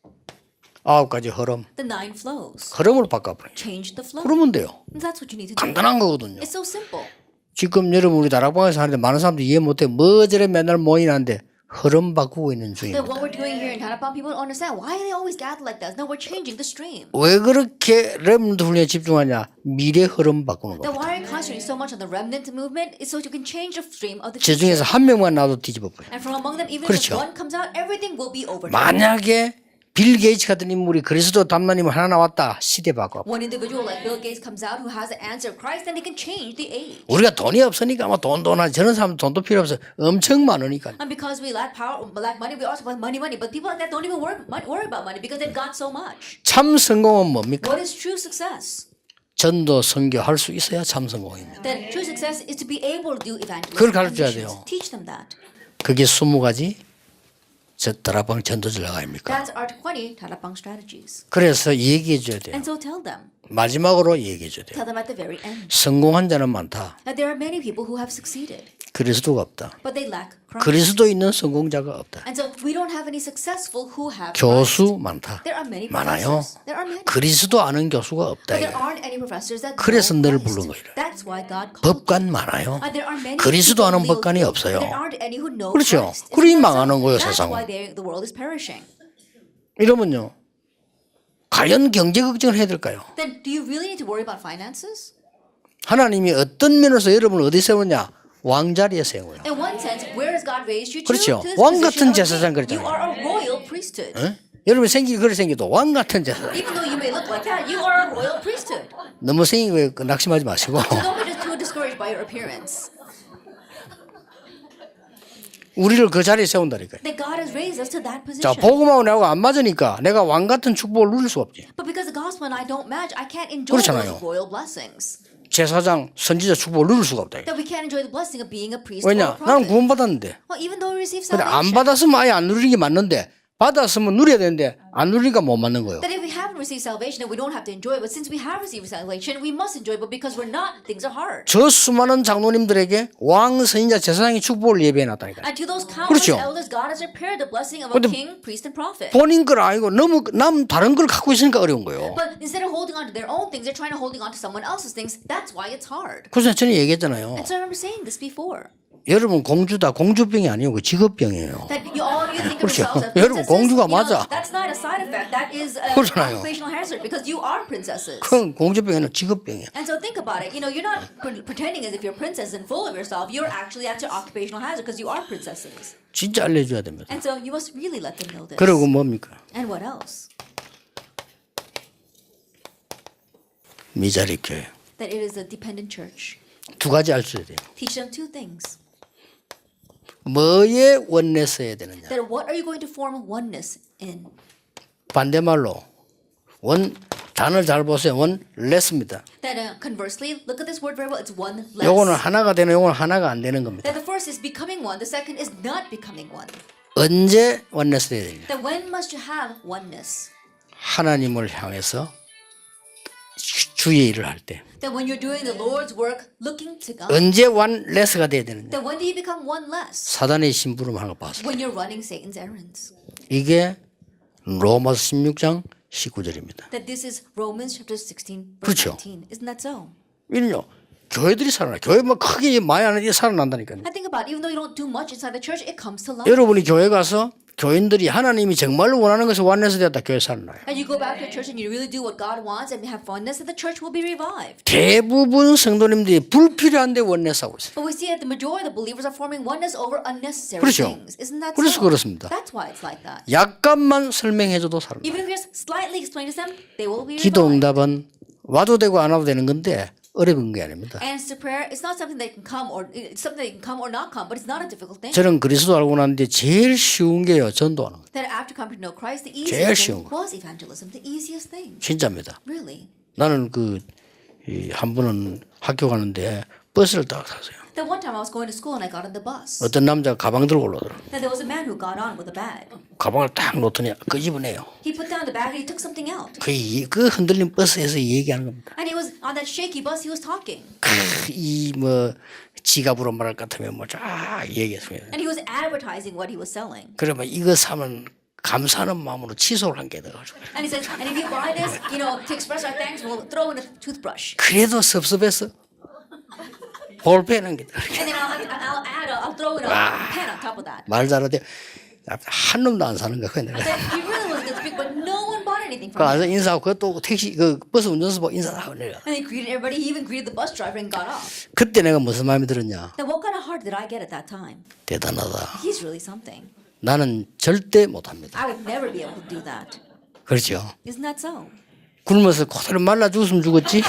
9가지 흐름. The 9 flows. 흐름을 바꿔버려요. Change the flow. 그러면 돼요. And that's what you need to do. 간단한 거거든요. It's so simple. 지금 여러분 우리 다락방에서 하는데 많은 사람들이 이해 못해. 뭐 저래 맨날 모이는데 흐름 바꾸고 있는 That 중입니다. what we're doing here in Tanapang, people don't understand why they always gather like that. No, we're changing the stream. 왜 그렇게 렘넌트 훈련에 집중하냐? 미래 흐름 바꾸는 Then 겁니다. why are you concentrating so much on the remnant movement? It's so you can change the stream of the 제 future. 중에서 한 명만 나도 뒤집어 버려요. And from among them, even if 그렇죠. one comes out, everything will be over. 만약에 빌 게이츠 같은 인물이 그리스도 담론님 하나 나왔다. 시대 바꿔. One individual like Bill Gates comes out who has the answer of Christ, then they can change the age. 우리가 돈이 없으니까 뭐 돈도 나 저런 사람 돈도 필요 없어. 엄청 많으니까. And because we lack power, lack money, we also want money. But people like that don't even worry about money because they've got so much. 참 성공은 뭡니까? What is true success? 전도 선교 할 수 있어야 참 성공입니다. Then true success is to be able to do evangelism. 그걸 and 가르쳐야 missions. 돼요. Teach them that. 그게 20가지 저 다락방 전도 전략 아닙니까? That's our 20 Tarapang strategies. 그래서 얘기해 줘야 돼요. And so tell them. 마지막으로 얘기해 줘야 돼요. Tell them at the very end. 성공한 자는 많다. That there are many people who have succeeded, 그리스도가 없다. but they lack Christ. 그리스도 있는 성공자가 없다. And so we don't have any successful who have Christ. 교수 많다. There are many 많아요. professors. There are many. 그리스도 아는 교수가 없다. But there 이거예요. aren't any professors that 그래서 know 너를 Christ. 부른 거예요. That's why God called 법관 많아요. you. There are many 그리스도 people 아는 who 법관이 live, 없어요. but there aren't any who know 그렇죠. Christ. 그러니 Isn't that 망하는 so? 거예요, That's 세상은. why the world is perishing. 이러면요. 과연 경제 걱정을 해야 될까요? Then do you really need to worry about finances? 하나님이 어떤 면에서 여러분을 어디 세우냐? 왕자리에 세워요. In one sense, where has God raised you to? 그렇죠. To this 왕 position 같은 of 제사장 king. 그랬잖아요. You are a royal priesthood. 응? 여러분 생기기 그래 생겨도 왕 같은 제사장. Even though you may look like that, you are a royal priesthood. 너무 생기고 낙심하지 마시고 So don't be just too discouraged by your appearance. 우리를 그 자리에 세운다니까요. That God has raised us to that 자, position. 복음하고 나하고 안 맞으니까 내가 왕 같은 축복을 누릴 수가 없지. But because the gospel and I don't match, I can't enjoy 그렇잖아요. those royal blessings. 제사장, 선지자 축복을 누릴 수가 없다. That we can't enjoy the blessing of being a priest or a 왜냐? 나는 prophet. 구원받았는데. Well, even though we receive 근데 안 salvation. 받았으면 아예 안 누리는 게 맞는데 받았으면 누려야 되는데 안 누리니까 못 맞는 거예요. That if we haven't received salvation, then we don't have to enjoy it. But since we have received salvation, we must enjoy it. But because we're not, things are hard. 저 수많은 장로님들에게 왕, 선지자, 제사장의 축복을 예배해 놨다니까요. And to those countless 그렇죠. elders, God has prepared the blessing of a 근데 king, priest, and prophet. 본인 걸 아니고 너무 남 다른 걸 갖고 있으니까 어려운 거예요. But instead of holding on to their own things, they're trying to holding on to someone else's things. That's why it's hard. 그래서 전에 얘기했잖아요. And so I remember saying this before. 여러분 공주다. 공주병이 아니고 그 직업병이에요. That all you think of 그렇죠. yourselves as 여러분, princesses, 공주가 you know, 맞아. that's not a side effect. That is an 그렇잖아요. occupational hazard because you are princesses. 그 공주병에는 직업병이에요. And so think about it. You know, you're not pretending as if you're princess and full of yourself. You're actually at your occupational hazard because you are princesses. 진짜 알려줘야 됩니다. And so you must really let them know this. 그리고 뭡니까? And what else? 미자립 교회. That it is a dependent church. 두 가지 알 수 있어야 돼요. Teach them two things. 뭐에 원내서야 되느냐. That what are you going to form oneness in? 반대말로 원 단어를 잘 보세요. 원레스입니다. That conversely, look at this word very well. It's one less. 요거는 하나가 되는 요거는 하나가 안 되는 겁니다. That the first is becoming one. The second is not becoming one. 언제 원내서 돼야 되냐. That when must you have oneness? 하나님을 향해서 주의 일을 할 때. That when you're doing the Lord's work, looking to God. 언제 원레스가 돼야 되느냐. That when do you become one less? 사단의 심부름하는 거 봤어요. When you're running Satan's errands. 이게 로마서 16장 19절입니다. That this is Romans chapter 16 verse 그렇죠. 19. Isn't that so? 이는요. 교회들이 살아나. 교회 뭐 크게 많이 안 하는데 살아난다니까요. I think about it, even though you don't do much inside the church, it comes to life. 여러분이 교회 가서 교인들이 하나님이 정말로 원하는 것을 완내서 되었다 교회 살아나요. And you go back to the church and you really do what God wants and have oneness, and the church will be revived. 대부분 성도님들이 불필요한데 원내하고 있어요. But we see that the majority of the believers are forming oneness over unnecessary 그렇죠. things. Isn't that 그래서 so? 그렇습니다. That's why it's like that. 약간만 설명해줘도 살아나. Even if you just slightly explain to them, they will be 기도 revived. 응답은 와도 되고 안 와도 되는 건데 어려운 게 아닙니다. Answer to prayer, it's not something that can come or it's something that can come or not come, but it's not a difficult thing. 저는 그리스도 알고 났는데 제일 쉬운 게요. 전도하는 거. That after coming to know Christ, the 제일 easiest 쉬운 thing 거. was evangelism, the easiest thing. 진짜입니다. Really. 나는 한 번은 학교 가는데 버스를 타고 탔어요. That one time I was going to school and I got on the bus. 어떤 남자가 가방 들고 올라오더라고요. That there was a man who got on with a bag. 가방을 딱 놓더니 끄집어내요. He put down the bag and he took something out. 그 흔들린 버스에서 얘기하는 겁니다. And he was on that shaky bus, he was talking. 이 뭐 지갑으로 말할 것 같으면 뭐쫙 얘기했습니다. And he was advertising what he was selling. 그러면 이거 사면 감사하는 마음으로 치솔을 한 개 넣어가지고. And he says, and if you buy this, you know, to express our thanks, we'll throw in a toothbrush. 그래도 섭섭해서 볼펜 한 개. And then I'll throw in a pen on top of that. 말 잘하대. 한 놈도 안 사는 거야. 내가. That he really was a good speaker, but no one bought anything from 가서 him. 인사하고 그것도 택시 그 버스 운전수 보고 인사하고 내가. And he greeted everybody. He even greeted the bus driver and got off. 그때 내가 무슨 마음이 들었냐? Then what kind of heart did I get at that time? 대단하다. He's really something. 나는 절대 못합니다. I would never be able to do that. 그렇죠. Isn't that so? 굶어서 그대로 말라 죽었으면 죽었지.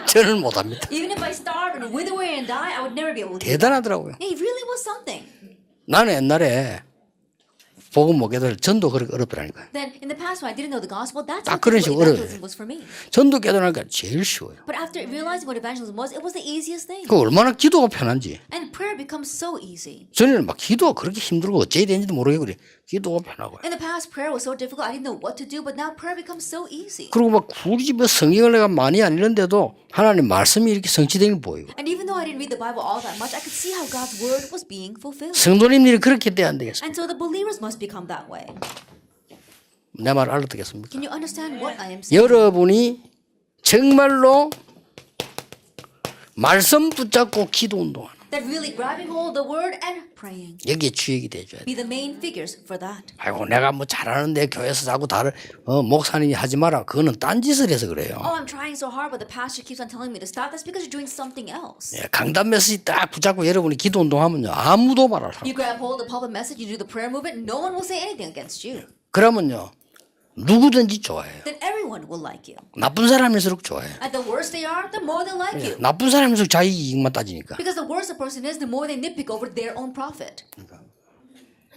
저는 못합니다. Even if I starve and wither away and die, I would never be able to do that. 대단하더라고요. He really was something. 나는 옛날에 복음 목회들 전도 그렇게 어렵더라니까요. Then in the past when I didn't know the gospel, that's 딱 how 그런 difficult 식으로 evangelism was for me. 전도 깨달으니까 제일 쉬워요. But after realizing what evangelism was, it was the easiest thing. 그 얼마나 기도가 편한지. And prayer becomes so easy. 전에는 막 기도가 그렇게 힘들고 어찌해야 되는지도 모르겠고 그래. 기도가 편하고요. In the past, prayer was so difficult, I didn't know what to do, but now prayer becomes so easy. 그리고 막 우리 집에 성경을 내가 많이 안 읽는데도 하나님 말씀이 이렇게 성취되는 게 보이고. And even though I didn't read the Bible all that much, I could see how God's word was being fulfilled. 성도님들이 그렇게 돼야 안 되겠어요. And so the believers must become that way. 내 말 알아듣겠습니까? Can you understand what I am saying? 여러분이 정말로 말씀 붙잡고 기도 운동하는 That really grabbing hold of the word and praying. 여기에 주역이 돼줘야 돼. Be the main figures for that. 아이고 내가 뭐 잘하는데 교회에서 자꾸 다른 목사님이 하지 마라. 그거는 딴짓을 해서 그래요. Oh, I'm trying so hard, but the pastor keeps on telling me to stop. That's because you're doing something else. 예, 강단 메시지 딱 붙잡고 여러분이 기도 운동하면요 아무도 말을 안 해요. You grab hold of the pulpit message, you do the prayer movement, no one will say anything against you. 그러면요 누구든지 좋아해요. Then everyone will like you. 나쁜 사람일수록 좋아해요. And the worse they are, the more they like you. 나쁜 사람일수록 자기 이익만 따지니까. Because the worse a person is, the more they nitpick over their own profit.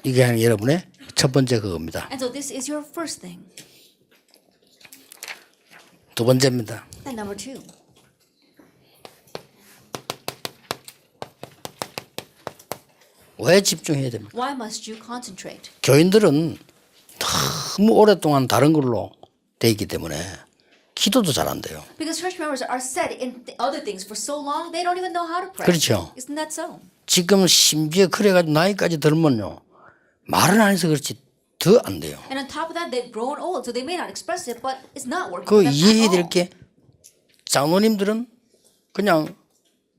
이게 여러분의 첫 번째 그겁니다. And so this is your first thing. 두 번째입니다. And number two. 왜 집중해야 됩니까? Why must you concentrate? 교인들은 너무 오랫동안 다른 걸로 돼 있기 때문에 기도도 잘 안 돼요. Because church members are set in other things for so long, they don't even know how to pray. 그렇죠. Isn't that so? 지금 심지어 그래가지고 나이까지 들면요 말은 안 해서 그렇지 더 안 돼요. And on top of that, they've grown old, so they may not express it, but it's not working 그 for them 이해해야 at 될 all. 게 장로님들은 그냥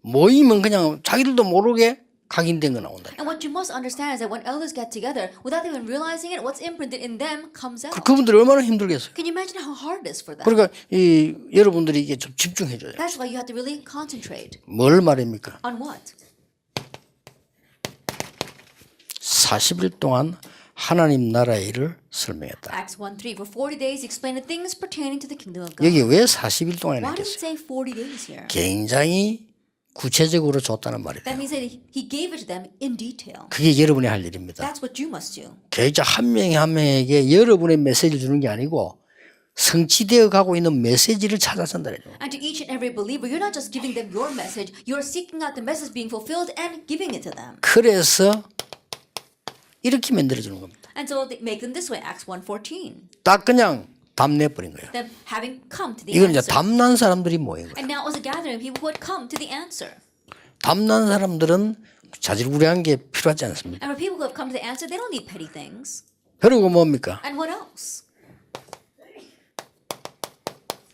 모이면 그냥 자기들도 모르게 각인된 거 나온다. And what you must understand is that when elders get together, without even realizing it, what's imprinted in them comes out. 그분들이 얼마나 힘들겠어요. Can you imagine how hard it is for them? 그러니까 이 여러분들이 이게 좀 집중해줘요. That's why you have to really concentrate. 뭘 말입니까? On what? 40일 동안 하나님 나라의 일을 설명했다. Acts 1:3. For 40 days, explain the things pertaining to the kingdom of God. 여기 왜 40일 동안이나 Why did it 했겠어요? say 40 days here? 굉장히 구체적으로 줬다는 말이에요. That means that he gave it to them in detail. 그게 여러분이 할 일입니다. That's what you must do. 교육자 한 명이 한 명에게 여러분의 메시지를 주는 게 아니고 성취되어 가고 있는 메시지를 찾아선다. And to each and every believer, you're not just giving them your message, you're seeking out the message being fulfilled and giving it to them. 그래서 이렇게 만들어주는 겁니다. And so they make them this way, Acts 1:14. 딱 그냥 답 내버린 거예요. Them having come to the 이건 이제 answer. 답난 사람들이 모인 거예요. And now it was a gathering of people who had come to the answer. 답난 사람들은 자질구레한 게 필요하지 않습니다. And for people who have come to the answer, they don't need petty things. 그리고 뭡니까? And what else?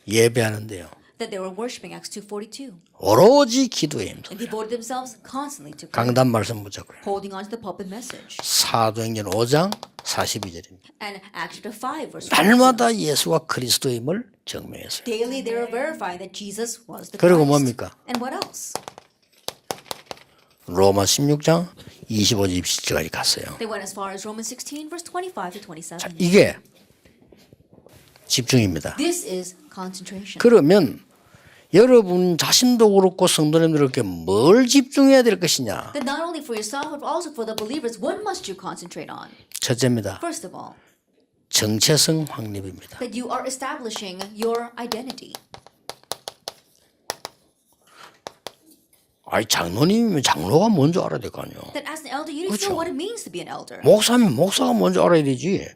예배하는데요. That they were worshiping, Acts 2:42. 오로지 기도에 힘써. And devoted themselves constantly to prayer, 강단 말씀 붙잡고요. holding on to the pulpit message. 사도행전 5장 42절입니다. And Acts 5, verse 4. 날마다 예수가 그리스도임을 증명했어요. Daily they were verifying that Jesus was the 그리고 Christ. 뭡니까? And what else? 로마 16장 25절 27절까지 갔어요. They went as far as Romans 16, verse 25 to 27. 이게 집중입니다. This is concentration. 그러면 여러분 자신도 그렇고 성도님들에게 뭘 집중해야 될 것이냐? That not only for yourself, but also for the believers, what must you concentrate on? 첫째입니다. First of all, 정체성 확립입니다. that you are establishing your identity. 아니 장로님이면 장로가 뭔지 알아야 될 거 아니에요. That as an elder, you need to know what it means to be an elder. 목사면 목사가 뭔지 알아야 되지.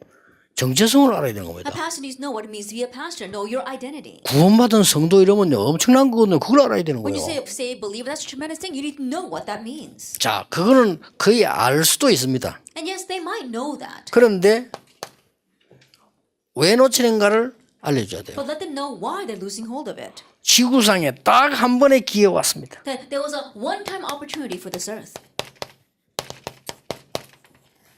정체성을 알아야 되는 A 겁니다. pastor needs to know what it means to be a pastor. Know your identity. 구원받은 성도 이러면요 엄청난 거거든요. 그걸 알아야 되는 When 거예요. you say believer, that's a tremendous thing. You need to know what that means. 자, 그거는 거의 알 수도 있습니다. And yes, they might know that. 그런데 왜 놓치는가를 알려줘야 돼요. But let them know why they're losing hold of it. 지구상에 딱 한 번의 기회가 왔습니다. That there was a one-time opportunity for this earth.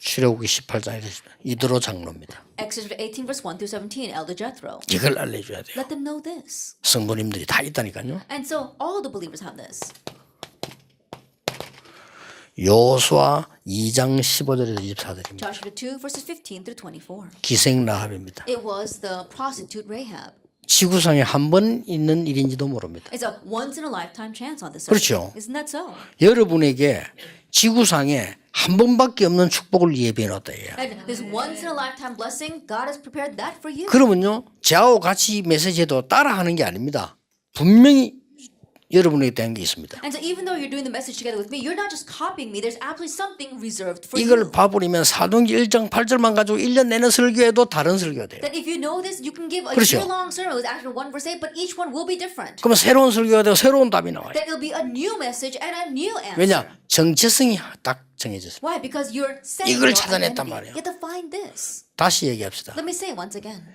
출애굽기 18장에 이드로 장로입니다. Exodus 18 verse 1 through 17, Elder Jethro. 이걸 알려줘야 돼요. Let them know this. 성도님들이 다 있다니까요. And so all the believers have this. 여호수아 2장 15절에서 24절입니다. Joshua 2 verses 15 through 24. 기생 라합입니다. It was the prostitute Rahab. 지구상에 한 번 있는 일인지도 모릅니다. It's a once in a lifetime chance on this 그렇죠. earth. Isn't that so? 여러분에게 지구상에 한 번밖에 없는 축복을 예비해 놨다. And this once in a lifetime blessing, God has prepared that for you. 그러면요, 저하고 같이 메시지도 따라하는 게 아닙니다. 분명히 여러분에게 대한 게 있습니다. And so even though you're doing the message together with me, you're not just copying me. There's absolutely something reserved for 이걸 you. 봐버리면 사도행전 1장 8절만 가지고 1년 내내 설교해도 다른 설교가 돼요. That if you know this, you can give a 그렇죠. year-long sermon with actually 1 verse 8, but each one will be different. 그러면 새로운 설교가 되고 새로운 답이 나와요. That it'll be a new message and a new answer. 왜냐? 정체성이 딱 정해졌어요. Why? Because you're setting 이걸 your 찾아냈단 identity. 말이에요. You have to find this. 다시 얘기합시다. Let me say it once again.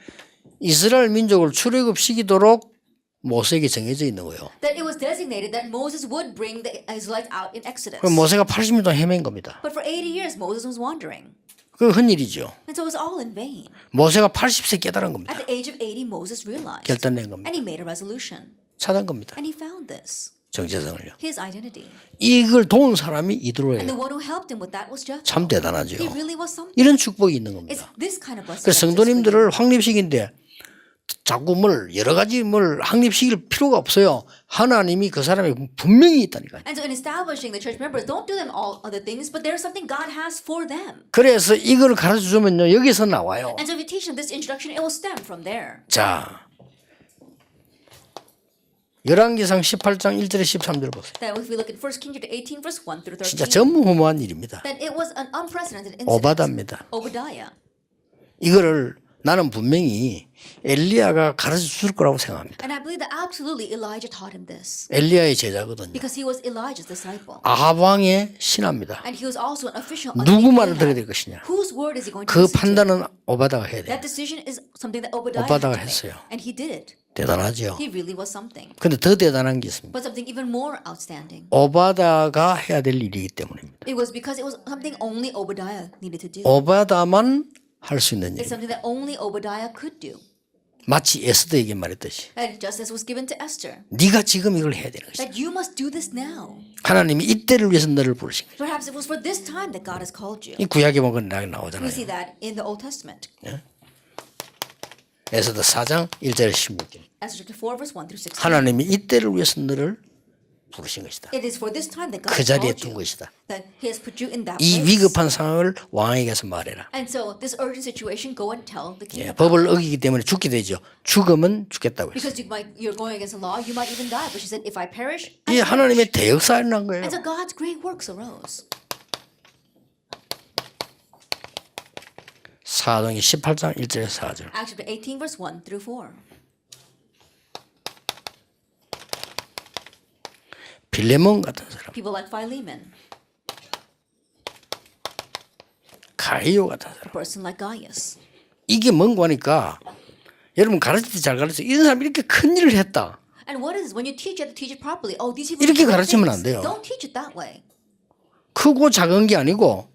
이스라엘 민족을 출애굽시키도록 모세에게 정해져 있는 거예요. That it was designated that Moses would bring the Israelites out in Exodus. 그럼 모세가 80년 동안 헤맨 겁니다. But for 80 years, Moses was wandering. 그건 흔일이죠. And so it was all in vain. 모세가 80세 깨달은 겁니다. At the age of 80, Moses realized. 결단낸 겁니다. And he made a resolution. 찾은 겁니다. And he found this. 정체성을요. His identity. 이걸 도운 사람이 And 이드로예요. the one who helped him with that was Jethro. 참 대단하죠. He really was something. 이런 축복이 있는 It's 겁니다. this kind of blessing. 그래서 성도님들을 확립시킨데 자꾸 여러 가지 확립시킬 필요가 없어요. 하나님이 그 사람이 분명히 있다니까요. And so in establishing the church members, don't do them all other things, but there's something God has for them. 그래서 이걸 가르쳐주면요, 여기서 나와요. And so if you teach them this introduction, it will stem from there. 자, 열왕기상 18장 1절에 13절 보세요. That if we look at 1 Kings 18 verse 1 through 진짜 13, 전무후무한 일입니다. that it was an unprecedented incident. 오바다입니다. Obadiah. 이거를 나는 분명히 엘리야가 가르쳐 줄 거라고 생각합니다. And I believe that absolutely Elijah taught him this. 엘리야의 제자거든요. Because he was Elijah's disciple. 아합 왕의 신하입니다. And he was also an official. 누구 underneath 말을 들어야 Ahab. 될 것이냐. Whose word is he going to 그 listen to? 판단은 오바다가 해야 돼요. That decision is something that Obadiah 오바다가 had to 했어요. make. And he did it. 대단하죠. He really was something. 근데 더 대단한 게 있습니다. But something even more outstanding. 오바다가 해야 될 일이기 때문입니다. It was because it was something only Obadiah needed to do. 오바다만 할 수 있는 일. It's something that only Obadiah could do. 마치 에스더에게 말했듯이 And just as was given to Esther. 네가 지금 이걸 해야 되는 것이다. That you must do this now. 하나님이 이때를 위해서 너를 부르신 거예요. Perhaps it was for this time that God has called you. 이 구약에 보면 We 나오잖아요. see that in the Old Testament. 에스더 4장 1절 16절. Esther chapter 4 verse 1 through 16. 하나님이 이때를 위해서 너를 부르신 것이다. It is for this time that God 그 has 자리에 called 둔 you. 것이다. That He has put you in that 이 place. 위급한 상황을 왕에게 가서 말해라. And so this urgent situation, go and tell the king. 예, about 법을 it. 어기기 때문에 죽게 되죠. 죽으면 죽겠다고 했어요. Because you're going against the law, you might even die. But she said, if I perish, 이 I perish. 하나님의 대역사를 난 거예요. And so God's great works arose. 사도행전 18장 1절에서 4절. Acts chapter 18 verse 1 through 4. 빌레몬 같은 사람, People like Philemon, 가이오 같은 사람. a person like Gaius. 이게 뭔가 하니까 여러분 가르칠 때 잘 가르쳐. 이런 사람이 이렇게 큰 일을 했다. And what is this? When you teach, you have to teach it properly. Oh, these people 이렇게 do great 가르치면 안 things. 돼요. Don't teach it that way. 크고 작은 게 아니고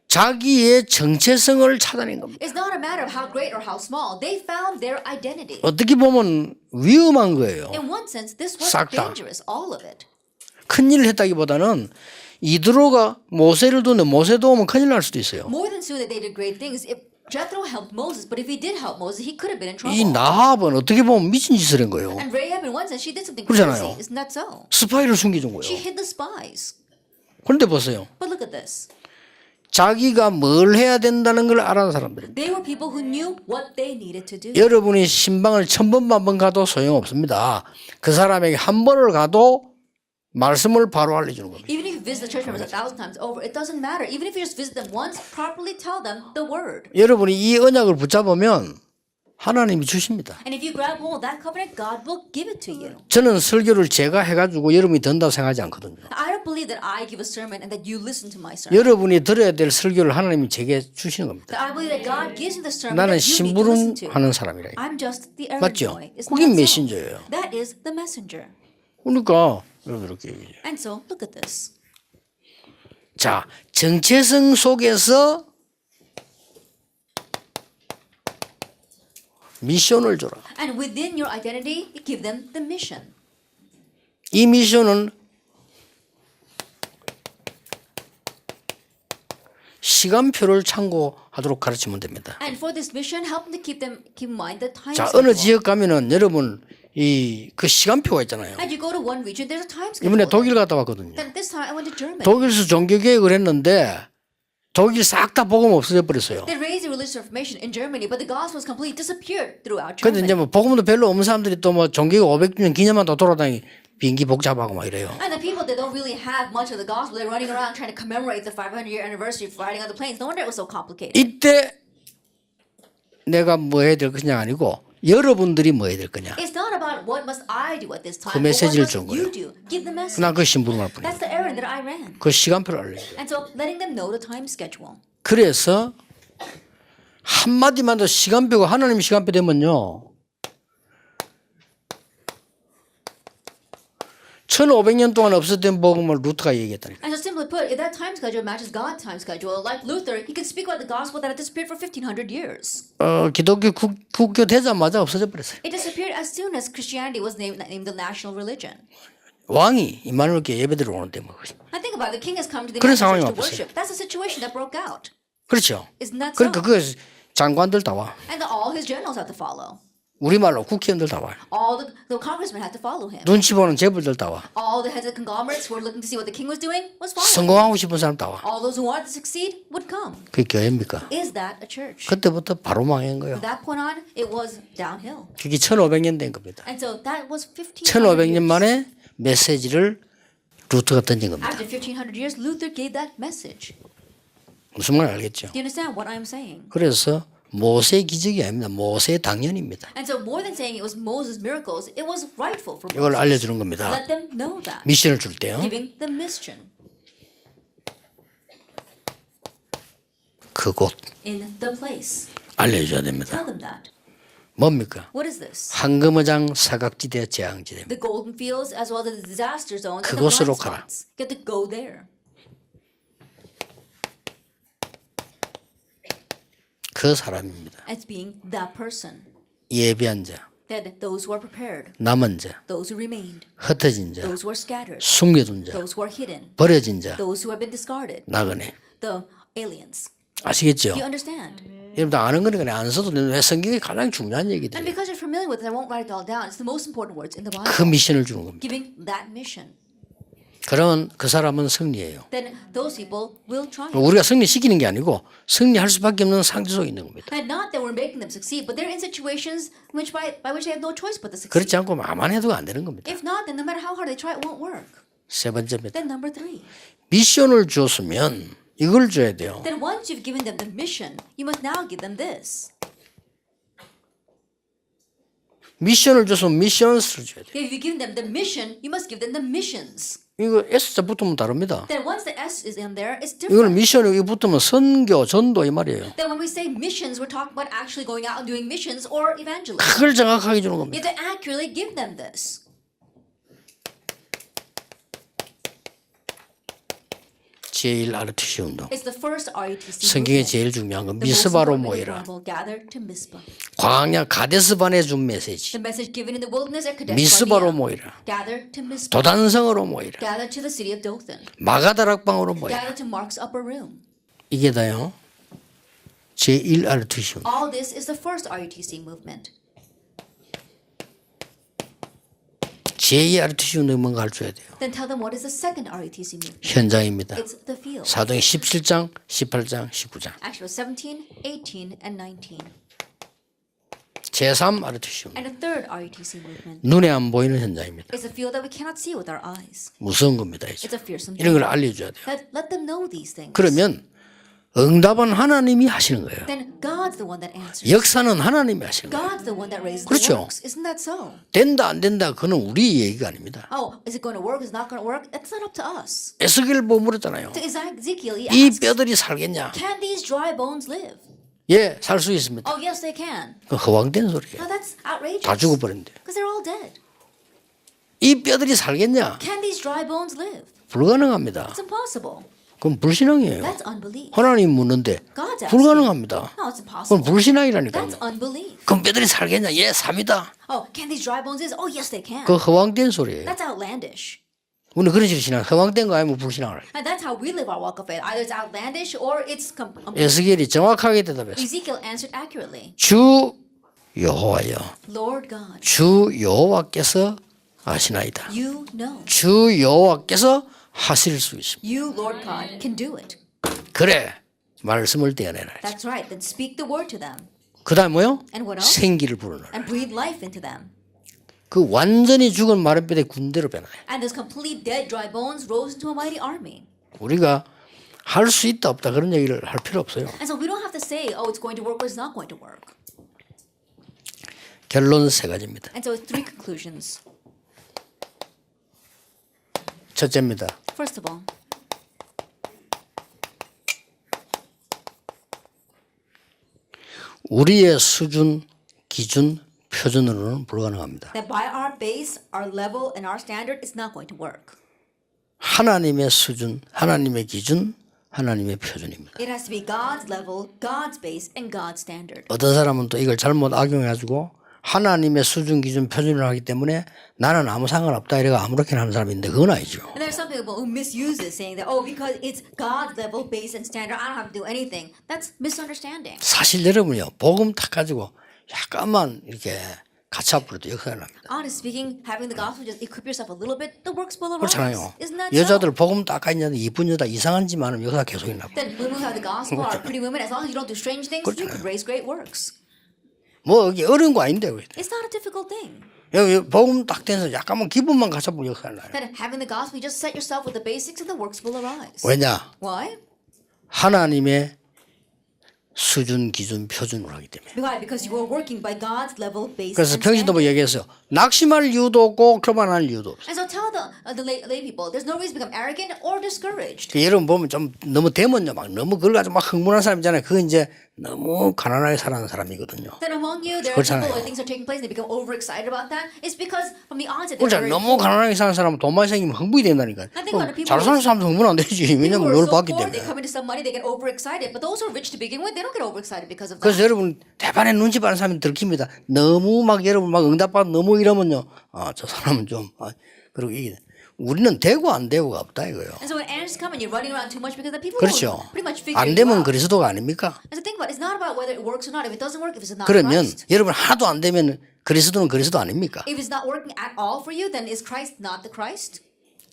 자기의 정체성을 찾아낸 겁니다. It's not a matter of how great or how small. They found their identity. 어떻게 보면 위험한 거예요. In one sense, this was 싹 다. dangerous. All of it. 큰 일을 했다기보다는 이드로가 모세를 도우는데 모세 도우면 큰일 날 수도 있어요. More than soon that they did great things. If Jethro helped Moses, but if he did help Moses, he could have been in trouble. 이 나합은 어떻게 보면 미친 짓을 한 거예요. And Rahab, in one sense, she did something 그렇잖아요. crazy. Isn't that so? 스파이를 숨겨준 She 거예요. hid the spies. 그런데 보세요. But look at this. 자기가 뭘 해야 된다는 걸 알아는 사람들입니다. They were people who knew what they needed to do. 여러분이 신방을 1000번 만번 가도 소용없습니다. 그 사람에게 한 번을 가도 말씀을 바로 알려주는 겁니다. Even if you visit the church members 1,000 times over, it doesn't matter. Even if you just visit them once, properly tell them the word. 여러분이 이 언약을 붙잡으면 하나님이 주십니다. And if you grab hold of that covenant, God will give it to you. 저는 설교를 제가 해가지고 여러분이 듣는다고 생각하지 않거든요. I don't believe that I give a sermon and that you listen to my sermon. 여러분이 들어야 될 설교를 하나님이 제게 주시는 겁니다. I believe that God gives you the sermon 나는 that you need to listen to. 심부름하는 사람이라. I'm just the errand 맞죠? boy. Isn't 그게 that so? 메신저예요. That is the messenger. 그러니까 여러분 이렇게 얘기해요. And so, look at this. 자, 정체성 속에서 미션을 줘라. And within your identity, you give them the mission. 이 미션은 시간표를 참고하도록 가르치면 됩니다. And for this mission, help them to keep in mind the time 자, 어느 schedule. 지역 가면은 여러분 이 그 시간표가 있잖아요. And you go to one region, there's a time 이번에 schedule. 독일 갔다 왔거든요. Then this time I went to Germany. 독일에서 종교 개혁을 했는데 독일 싹 다 복음 없어져 버렸어요. They raised the religious reformation in Germany, but the gospel has completely disappeared throughout 근데 Germany. 이제 뭐 복음도 별로 없는 사람들이 또 뭐 종교 500주년 기념만 더 돌아다니 비행기 복잡하고 막 이래요. And the people that don't really have much of the gospel, they're running around trying to commemorate the 500-year anniversary of riding on the planes. No wonder it was so complicated. 이때 내가 뭐 해야 될 것이냐 아니고 여러분들이 뭐 해야 될 거냐. It's not about what must I do at this time, 그 but what 메시지를 must 준 you 거예요. do. Give the message. 난 그 심부름할 뿐이에요. That's the errand that I ran. 그 시간표를 알려요. And so letting them know the time schedule. 그래서 한마디만 더 시간표가 하나님 시간표 되면요. 1500년 동안 없었던 복음을 루트가 얘기했다니까. And so simply put, if that time schedule matches God's time schedule, like Luther, he could speak about the gospel that had disappeared for 1500 years. 기독교 국교 되자마자 없어져 버렸어요. It disappeared as soon as Christianity was named the national religion. 왕이 이만을 이렇게 예배드리러 오는데 뭐. I think about it, the king has come to the 그런 national 상황이 church to 왔어요. worship. That's the situation that broke out. 그렇죠. Isn't that so? 그러니까 그 장관들 다 와. And all his generals had to follow. 우리말로 국회의원들 다 와요. All the congressmen had to follow him. 눈치 보는 재벌들 다 와. All the heads of conglomerates who were looking to see what the king was doing was following. 성공하고 싶은 사람 다 와. All those who wanted to succeed would come. 그게 교회입니까? Is that a church? 그때부터 바로 망한 거예요. From that point on, it was downhill. 그게 1500년 된 겁니다. And so that was 1500 1500년 years. 만에 메시지를 루트가 던진 겁니다. After 1500 years, Luther gave that message. 무슨 말 알겠죠? Do you understand what I'm saying? 그래서 모세 기적이 아닙니다. 모세 당연입니다. And so more than saying it was Moses' miracles, it was rightful for 이걸 Moses. 알려주는 겁니다. Let them know that. 미션을 줄 때요. Giving the mission 그곳 in the place. 알려줘야 됩니다. Tell them that. 뭡니까? What is this? 황금어장 사각지대 재앙지대. The golden fields as well as the disaster zones and the 그곳으로 blind 가라. spots. Get to go there. 그 사람입니다. As being that person. 예비한 자, That those who are prepared, 남은 자, those who remained, 흩어진 자, those who are scattered, 숨겨둔 자, those who are hidden, 버려진 자, those who have been discarded, 나그네. the aliens. 아시겠죠? Do you understand? 여러분들 아는 거니까 그냥 안 써도 되는데 성경이 가장 중요한 얘기들. And because you're familiar with it, I won't write it all down. It's the most important words in the Bible. 그 미션을 주는 겁니다. Giving that mission. 그러면 그 사람은 승리해요. Then those people will triumph. 우리가 승리시키는 게 아니고 승리할 수밖에 없는 상태 속에 있는 겁니다. And not that we're making them succeed, but they're in situations which by which they have no choice but to succeed. 그렇지 않고 마만 해도 안 되는 겁니다. If not, then no matter how hard they try, it won't work. 세 번째입니다. Then number 3. 미션을 줬으면 이걸 줘야 돼요. Then once you've given them the mission, you must now give them this. 미션을 줬으면 미션스를 줘야 돼요. If you've given them the mission, you must give them the missions. 이거 S자 붙으면 다릅니다. Then once the S is in there, it's 이걸 different. 미션이 여기 붙으면 선교, 전도 이 말이에요. Then when we say missions, we're talking about actually going out and doing missions or evangelism. 그걸 정확하게 주는 You 겁니다. have to accurately give them this. 제일 RTC 운동. It's the first RUTC 성경에 movement. 제일 중요한 건 The most 미스바로 important 모이라. example, gather to Mizpah. 광야 가데스반에 준 메시지. The message given in the wilderness at Kadesh 미스바로 Barnea. 모이라. Gather to Mizpah. 도단성으로 모이라. Gather to the city of Dothan. 마가다락방으로 모이라. Gather to Mark's upper room. 이게 다요. 제1 RTC 운동. All this is the first RUTC movement. 제2 RTC 운동이 뭔가 알려줘야 돼요. Then tell them what is the second RUTC movement. 현장입니다. It's the field. 사도행 17장, 18장, 19장. Acts 17, 18, and 19. 제3 RTC 운동. And the third RUTC movement 눈에 안 보이는 현장입니다. is a field that we cannot see with our eyes. 무서운 겁니다. 이제. It's a fearsome 이런 걸 thing. 알려줘야 돼요. Let them know these things. 그러면 응답은 하나님이 하시는 거예요. Then God's the one that answers. 역사는 하나님이 하시는 거예요. God's the one that raises 그렇죠. the works. Isn't that so? 된다 안 된다 그건 우리 얘기가 아닙니다. Oh, is it going to work? Is it not going to work? That's not up to us. 에스겔 보고 물었잖아요. To Ezekiel, he 이 asks, 뼈들이 살겠냐? can these dry bones live? 예, 살 수 있습니다. Oh, yes, they can. 그 허황된 소리예요. Now that's outrageous. 다 죽어버린대. Because they're all dead. 이 뼈들이 살겠냐? Can these dry bones live? 불가능합니다. It's impossible. 그건 불신앙이에요. That's unbelief. 하나님 묻는데 God's asking. 불가능합니다. No, it's 그건 impossible. 불신앙이라니까요. That's unbelief. 그럼 뼈들이 살겠냐? 예, 삽니다. Oh, can these dry bones live? Oh, yes, they can. 그 허황된 소리예요. That's outlandish. 우리는 그런 식으로 신앙, 허황된 거 아니면 불신앙을 해요. And that's how we live our walk of faith. Either it's outlandish or it's 에스겔이 정확하게 대답했어요. Ezekiel answered accurately. 주 여호와여, Lord God, 주 여호와께서 아시나이다. you know. 주 여호와께서 하실 수 있습니다. You, Lord God, can do it. 그래, 말씀을 떼어내라. That's right. Then speak the word to them 그다음 뭐요? And what else? 생기를 불어넣어. and breathe life into them. 그 완전히 죽은 마른 뼈대 군대로 변화해. And those complete dead, dry bones rose into a mighty army. 우리가 할 수 있다 없다 그런 얘기를 할 필요 없어요. And so we don't have to say, oh, it's going to work or it's not going to work. 결론 세 가지입니다. And so it's three conclusions. 첫째입니다. First of all, 우리의 수준, 기준, 표준으로는 불가능합니다. that by our base, our level, and our standard, it's not going to work. 하나님의 수준, 하나님의 기준, 하나님의 표준입니다. It has to be God's level, God's base, and God's standard. 어떤 사람은 또 이걸 잘못 악용해가지고 하나님의 수준, 기준, 표준을 하기 때문에 나는 아무 상관없다 이래가 아무렇게나 하는 사람이 있는데 그건 아니죠. And there are some people who misuse it, saying that, oh, because it's God's level, base, and standard, I don't have to do anything. That's misunderstanding. 사실 여러분요, 복음 딱 가지고 약간만 이렇게 가차 부려도 역사가 납니다. Honestly speaking, having the gospel just equip yourself a little bit, the works will arise. 그렇잖아요. Isn't that 여자들 so? 복음 딱 가있는데 이쁜 여자 이상한 짓 많으면 역사가 계속 있나 봐. Then women who have the gospel are pretty women. As long as you don't do strange things, you could raise great works. 뭐 이게 어려운 거 아닌데 왜? It's not a difficult thing. 여기 복음 딱 돼서 약간만 기분만 가차 부려 역사가 나요. That having the gospel, you just set yourself with the basics and the works will arise. 왜냐? Why? 하나님의 수준, 기준, 표준으로 하기 때문에. Why? Because you are working by God's level, base, 그래서 and 평신도 뭐 standard. 얘기했어요. 낙심할 이유도 없고 교만할 이유도 없어요. And so tell the lay people, there's no reason to become arrogant or discouraged. 그 여러분 보면 좀 너무 되면요, 막 너무 그걸 가지고 막 흥분한 사람 있잖아요. 그건 이제 너무 가난하게 살아가는 사람이거든요. Then among you, there are 그렇잖아요. people where things are taking place and they become overexcited about that. It's because from the onset, they're 그렇죠. very 너무 가난하게 사는 사람은 돈 많이 생기면 흥분이 된다니까. I think a lot of people 잘 사는 사람도 흥분 안 되지. people 왜냐면 who 늘 are so 받기 poor, they 때문에. come into some money, they get overexcited. But those who are rich to begin with, they don't get overexcited because of that. 그래서 여러분 대판에 눈치 봐는 사람이 들킵니다. 너무 막 여러분 막 응답받아 너무 이러면요. 아, 저 사람은 좀 그리고 이게 우리는 되고 안 되고가 없다 이거요. And so when answers come and you're running around too much because the people 그렇죠. will pretty much figure 안 you 되면 out. 그리스도가 아닙니까? And so think about it. It's not about whether it works or not. If it doesn't work, if it's not 그러면 Christ. 여러분 하나도 안 되면 그리스도는 그리스도 아닙니까? If it's not working at all for you, then is Christ not the Christ?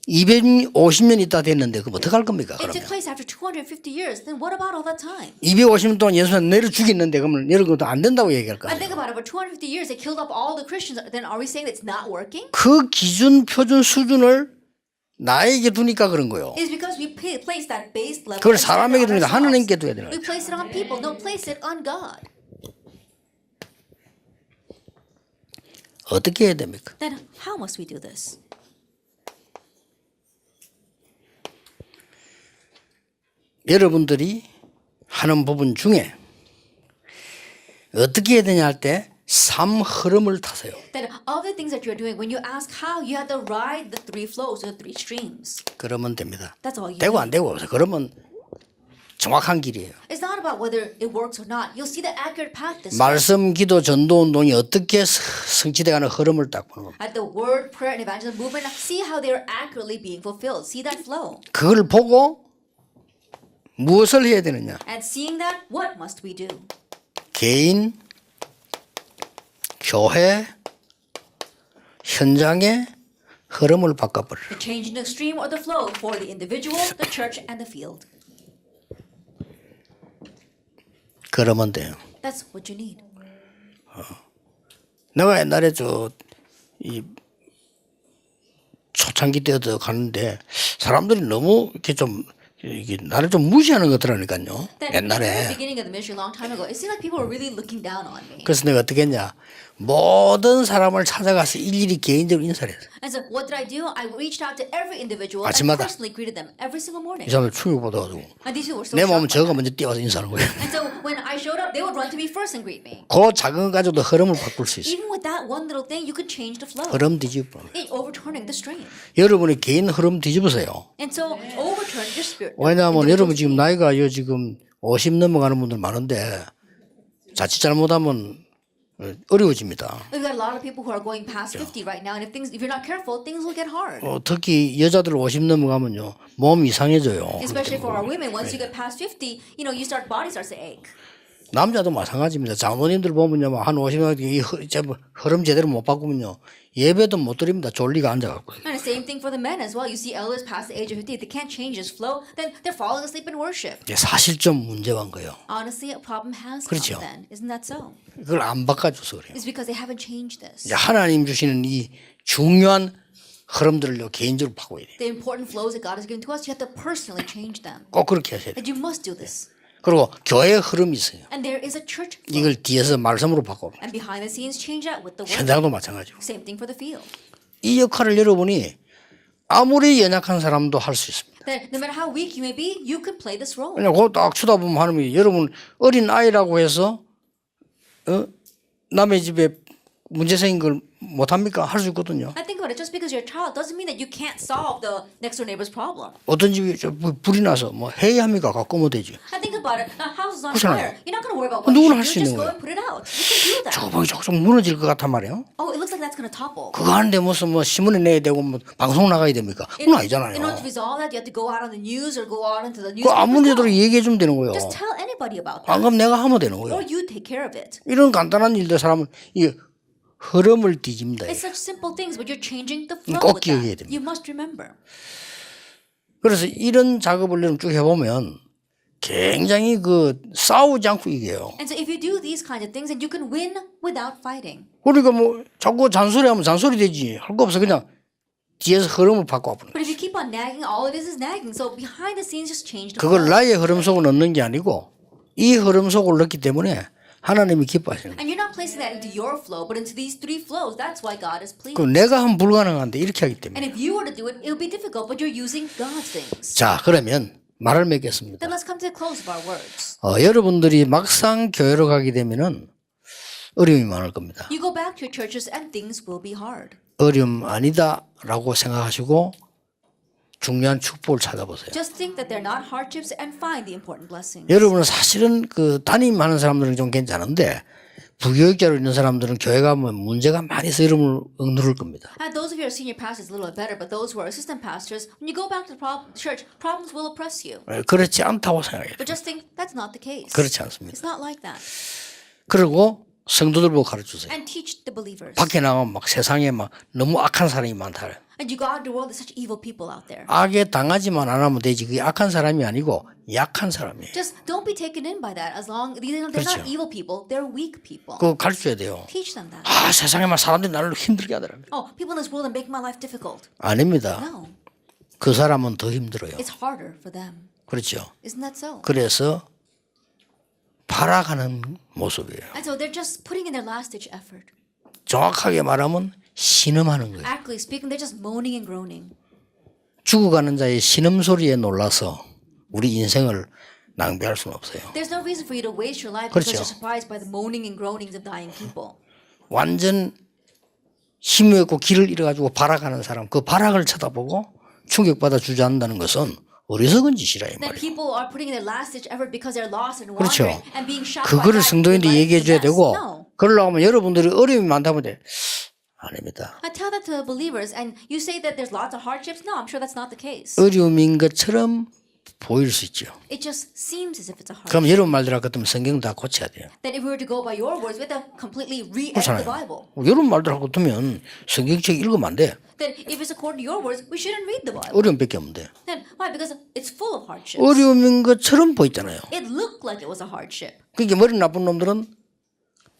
250년 있다 됐는데 그럼 어떡할 겁니까? It took 그러면 place after 250 years. Then what about all that time? 250년 동안 예수님 내려 죽였는데 그러면 여러분 안 된다고 얘기할 거 And 아니에요? think about it. For 250 years, they killed off all the Christians. Then are we saying that it's not working? 그 기준 표준 수준을 나에게 두니까 그런 거예요. It's because we place that base level. 그걸 and standard 사람에게 on 두니까 ourselves. 하나님께 둬야 되는 We 거죠. place it on people. No, place it on God. 어떻게 해야 됩니까? Then how must we do this? 여러분들이 하는 부분 중에 어떻게 해야 되냐 할 때 삶 흐름을 타세요. Then of the things that you're doing, when you ask how, you have to ride the three flows or the three streams. 그러면 됩니다. That's all you 되고 need. 안 되고 없어요. 그러면 정확한 길이에요. It's not about whether it works or not. You'll see the accurate path this way. 말씀, 기도, 전도 운동이 어떻게 성취돼가는 흐름을 딱 보는 겁니다. At the word, prayer, and evangelism movement, see how they are accurately being fulfilled. See that flow. 그걸 보고 무엇을 해야 되느냐? And seeing that, what must we do? 개인, 교회, 현장의 흐름을 바꿔버려요. The change in the stream or the flow for the individual, the church, and the field. 그러면 돼요. That's what you need. 내가 옛날에 이 초창기 때도 가는데 사람들이 너무 이렇게 좀 이게 나를 좀 무시하는 것들하니까요. Then in the very 옛날에. beginning of the ministry a long time ago, it seemed like people were really looking down on me. 그래서 내가 어떻게 했냐? 모든 사람을 찾아가서 일일이 개인적으로 인사를 했어요. And so what did I do? I reached out to every individual and 아침마다. personally greeted them every single morning. 이 사람들 충격받아가지고 And these people were so 내 몸은 shocked. 저가 먼저 뛰어와서 인사하는 거예요. And so when I showed up, they would run to me first and greet me. 그 작은 거 가지고도 흐름을 바꿀 수 있어요. Even with that one little thing, you could change the flow. 흐름 뒤집어. In overturning the stream. 여러분의 개인 흐름 뒤집으세요. And so overturn your spirit. 왜냐하면 individual 여러분 지금 나이가 지금 50 넘어가는 분들 많은데 자칫 잘못하면 어려워집니다. We've got a lot of people who are going past 50 right now, and if you're not careful, things will get hard. 특히 여자들 50 넘어가면요 몸이 이상해져요. Especially for our women, once you get past 50, body starts to ache. 남자도 마찬가지입니다. 장로님들 보면요 한 50 넘어가면 이 흐름 제대로 못 바꾸면요 예배도 못 드립니다. 졸리가 앉아갖고. And the same thing for the men as well. You see elders past the age of 50, if they can't change this flow, then they're falling asleep in worship. 사실 좀 문제가 온 거예요. Honestly, a problem has 그렇죠. come then. Isn't that so? 그걸 안 바꿔줘서 그래요. It's because they haven't changed this. 이제 하나님 주시는 이 중요한 흐름들을요 개인적으로 바꿔야 돼요. The important flows that God has given to us, you have to personally change them. 꼭 그렇게 하셔야 돼요. And you must do this. 그리고 교회의 흐름이 있어요. And there is a church flow. 이걸 뒤에서 말씀으로 바꿔. And behind the scenes, change that with the word. 현장도 마찬가지고. Same thing for the field. 이 역할을 여러분이 아무리 연약한 사람도 할 수 있습니다. That no matter how weak you may be, you could play this role. 그냥 그딱 쳐다보면 하나님이 여러분 어린 아이라고 해서 남의 집에 문제 생긴 걸 못합니까? 할 수 있거든요. I think about it. Just because you're a child doesn't mean that you can't solve the next door neighbor's problem. 어떤 집이 불이 나서 뭐 회의합니까? 가꾸면 되지. I think about it. The house is on 그렇잖아요. fire. You're not going to worry about what 누구나 you 할 수 do. Just 있는 go 거예요. and put it out. You can do that. 저거 보기 조금 무너질 것 같단 말이에요. Oh, it looks like that's going to topple. 그거 하는데 무슨 뭐 신문에 내야 되고 뭐 방송 나가야 됩니까? 그건 In order to 아니잖아요. resolve that, you have to go out on the news or go out into the 그 newspaper. 아무리도 얘기해 주면 되는 거예요. Just tell anybody about that. 안 그럼 내가 하면 되는 Or 거예요. you take care of it. 이런 간단한 일들 사람은 이 흐름을 뒤집니다. It's such simple things, but you're changing the flow 꼭 with 기억해야 that. 됩니다. You must remember. 그래서 이런 작업을 여러분 쭉 해보면 굉장히 싸우지 않고 이겨요. And so if you do these kinds of things, then you can win without fighting. 그러니까 뭐 자꾸 잔소리하면 잔소리 되지. 할 거 없어. 그냥 뒤에서 흐름을 바꿔 버려. But if you keep on nagging, all it is nagging. So behind the scenes, just change the 그걸 flow. 나의 흐름 속으로 넣는 게 아니고 이 흐름 속으로 넣기 때문에 하나님이 기뻐하시는 거예요. And you're not placing that into your flow, but into these three flows. That's why God is pleased. 그 내가 하면 불가능한데 이렇게 하기 때문에. And if you were to do it, it would be difficult, but you're using God's things. 자, 그러면 말을 맺겠습니다. Then let's come to the close of our words. 여러분들이 막상 교회로 가게 되면은 어려움이 많을 겁니다. You go back to your churches and things will be hard. 어려움 아니다라고 생각하시고 중요한 축복을 찾아보세요. Just think that they're not hardships and find the important blessings. 여러분은 사실은 담임하는 사람들은 좀 괜찮은데 부교육자로 있는 사람들은 교회 가면 문제가 많이 있어 여러분을 억누를 겁니다. And those of you who are senior pastors, a little bit better, but those who are assistant pastors, when you go back to the church, problems will oppress you. 그렇지 않다고 생각해요. But just think that's not the case. 그렇지 않습니다. It's not like that. 그리고 성도들 보고 가르쳐주세요. And teach the believers. 밖에 나가면 막 세상에 막 너무 악한 사람이 많다. And you go out in the world, there's such evil people out there. 악에 당하지만 안 하면 되지. 그게 악한 사람이 아니고 약한 사람이에요. Just don't be taken in by that. As long they're not 그렇죠. evil people, they're weak people. 그거 가르쳐야 돼요. Teach them that. 세상에 막 사람들이 나를 힘들게 하더라고요. Oh, people in this world that make my life difficult. 아닙니다. No, 그 사람은 더 힘들어요. it's harder for them. 그렇죠. Isn't that so? 그래서 발악하는 모습이에요. And so they're just putting in their last ditch effort. 정확하게 말하면 신음하는 거예요. Actually speaking, they're just moaning and groaning. 죽어가는 자의 신음 소리에 놀라서 우리 인생을 낭비할 수는 없어요. There's no reason for you to waste your life 그렇죠. because you're surprised by the moaning and groanings of dying people. 완전 힘이 없고 길을 잃어가지고 발악하는 사람, 그 발악을 쳐다보고 충격받아 주저앉는다는 것은 어리석은 짓이라 이 That 말이에요. people are putting in their last ditch effort because they're lost and 그렇죠. wandering and being shocked by 그거를 that. 성도인들 Their life 얘기해 is 줘야 a mess. 되고 No. 그러려고 하면 여러분들이 어려움이 많다면 돼. 아닙니다. I tell that to believers, and you say that there's lots of hardships. No, I'm sure that's not the case. 어려움인 것처럼 보일 수 있죠. It just seems as if it's a hardship. 그럼 여러분 말대로 할 것 같으면 성경 다 고쳐야 돼요. That if we were to go by your words, we have to completely re-edit 그렇잖아요. the Bible. 여러분 말대로 할 것 같으면 성경책 읽으면 안 돼. Then if it's according to your words, we shouldn't read the Bible. 어려움밖에 없는데. Then why? Because it's full of hardships. 어려움인 것처럼 보이잖아요. It looked like it was a hardship. 그러니까 머리 나쁜 놈들은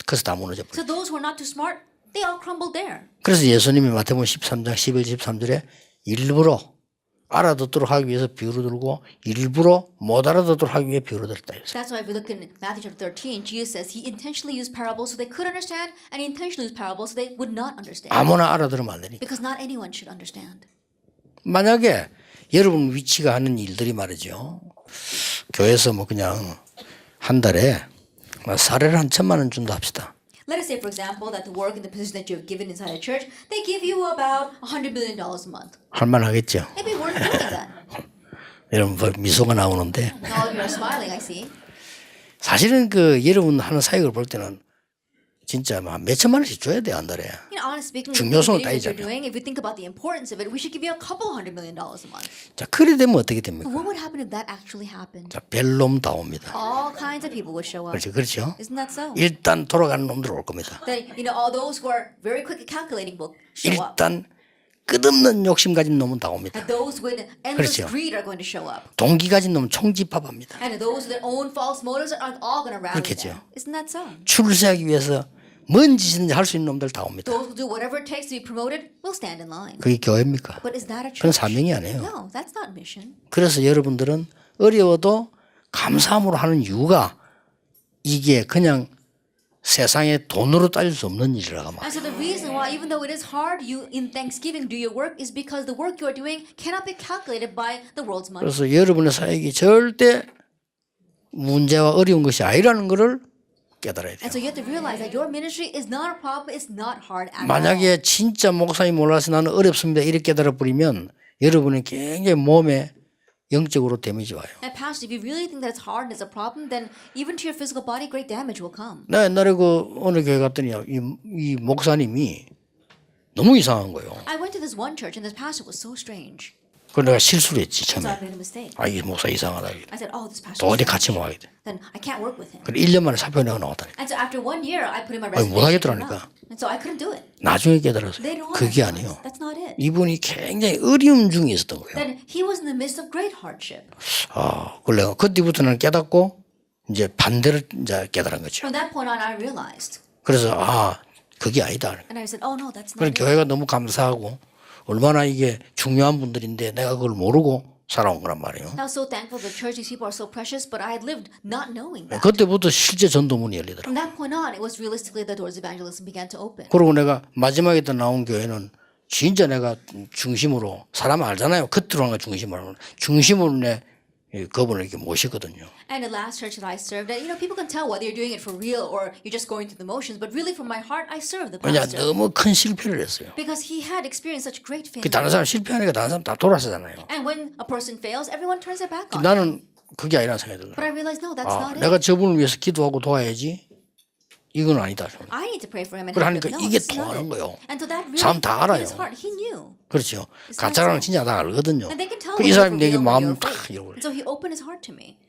그래서 다 무너져 버려요. So those who are not too smart, they all crumbled there. 그래서 예수님이 마태복음 13장 11, 13절에 일부러 알아듣도록 하기 위해서 비유를 들고 일부러 못 알아듣도록 하기 위해 비유를 들었다 했어요. That's why if we look in Matthew chapter 13, Jesus says he intentionally used parables so they could understand, and he intentionally used parables so they would not understand. 아무나 알아들으면 안 되니까. Because not anyone should understand. 만약에 여러분 위치가 하는 일들이 말이죠. 교회에서 뭐 그냥 한 달에 사례를 한 1,000,000원 준다 합시다. Let us say, for example, that the work and the position that you have given inside a church, they give you about $100 million a month. 할만하겠죠. It'd be worth doing that. 여러분 미소가 나오는데 All of you are smiling, I see. 사실은 그 여러분 하는 사역을 볼 때는 진짜 막 몇천만 원씩 줘야 돼 한 달에. You know, honestly speaking, 중요성을 what you're 따지자면. doing, if you think about the importance of it, we should give you a couple $100 million a month. 자 그래 되면 어떻게 됩니까? But what would happen if that actually happened? 자 별놈 다 옵니다. All kinds of people would show up. 그렇죠. Isn't that so? 일단 돌아가는 놈들 올 겁니다. That, you know, all those who are very quick at calculating will show up. 일단 끝없는 욕심 가진 놈은 다 옵니다. And those with endless 그렇죠. greed are going to show up. 동기 가진 놈은 총집합합니다. And those with their own false motives are all going to rally 그렇겠죠. them. Isn't that so? 출세하기 위해서 뭔 짓인지 할 수 있는 놈들 다 옵니다. Those who do whatever it takes to be promoted will stand in line. 그게 교회입니까? But is that a 그건 church? 사명이 아니에요. No, that's not mission. 그래서 여러분들은 어려워도 감사함으로 하는 이유가 이게 그냥 세상에 돈으로 따질 수 없는 일이라고 말. And so the reason why, even though it is hard, you in Thanksgiving do your work is because the work you are doing cannot be calculated by the world's money. 그래서 여러분의 사역이 절대 문제와 어려운 것이 아니라는 것을 깨달아야 돼요. And so you have to realize that your ministry is not a problem, it's not hard at all. 만약에 진짜 목사님 몰라서 나는 어렵습니다 이렇게 깨달아 버리면 여러분은 굉장히 몸에 영적으로 데미지 와요. And pastor, if you really think that it's hard and it's a problem, then even to your physical body, great damage will come. 나 옛날에 그 어느 교회 갔더니 이 목사님이 너무 이상한 거예요. I went to this one church and this pastor was so strange. 그래서 내가 실수를 했지 So I 처음에. made a mistake. 아 이 목사 이상하다. I said, oh, this pastor. 도저히 is 같이 strange. 못 하겠다. Then I can't work with him. 그래 1년 만에 사표 내고 나왔다니. And so after 1 year, I put in my 아니, 못 resignation. 하겠더라니까. And so I couldn't do it. 나중에 깨달았어요. They don't 그게 realize 아니에요. That's not it. 이분이 굉장히 어려움 중에 있었던 거예요. Then he was in the midst of great hardship. 아, 그래요. 그때부터는 깨닫고 이제 반대를 이제 깨달은 거죠. From that point on, I realized. 그래서 아, 그게 아니다. And I said, oh, no, that's 그래 not it. 교회가 너무 감사하고 얼마나 이게 중요한 분들인데 내가 그걸 모르고 살아온 거란 말이에요. I was so thankful the church, these people are so precious, but I had lived not knowing that. 그때부터 실제 전도문이 열리더라고요. From that point on, it was realistically the doors of evangelism began to open. 그리고 내가 마지막에 또 나온 교회는 진짜 내가 중심으로 사람 알잖아요. 겉으로 하는 거 중심으로 내 그분을 이렇게 모시거든요. And the last church that I served at, you know, people can tell whether you're doing it for real or you're just going through the motions, but really from my heart, I serve the 왜냐 pastor. 너무 큰 실패를 했어요. Because he had experienced such great 그 failure. 다른 사람 실패하니까 다른 사람 다 돌아서잖아요. And when a person fails, everyone turns their back on him. 나는 그게 아니라는 생각이 들어요. But I realized, no, that's 아, not 내가 it. 저분을 위해서 기도하고 도와야지. 이건 아니다. I need to pray for him. And 그러니까 help him. No, 이게 this is not 통하는 it. 거예요. And so that really 사람 다 hit 알아요. his heart. He knew. 그렇죠. 가짜라는 진짜 다 알거든요. And they can tell 그 이 when you're 사람이 for 내게 real when 마음 you're 탁 fake. 잃어버려. And so he opened his heart to me.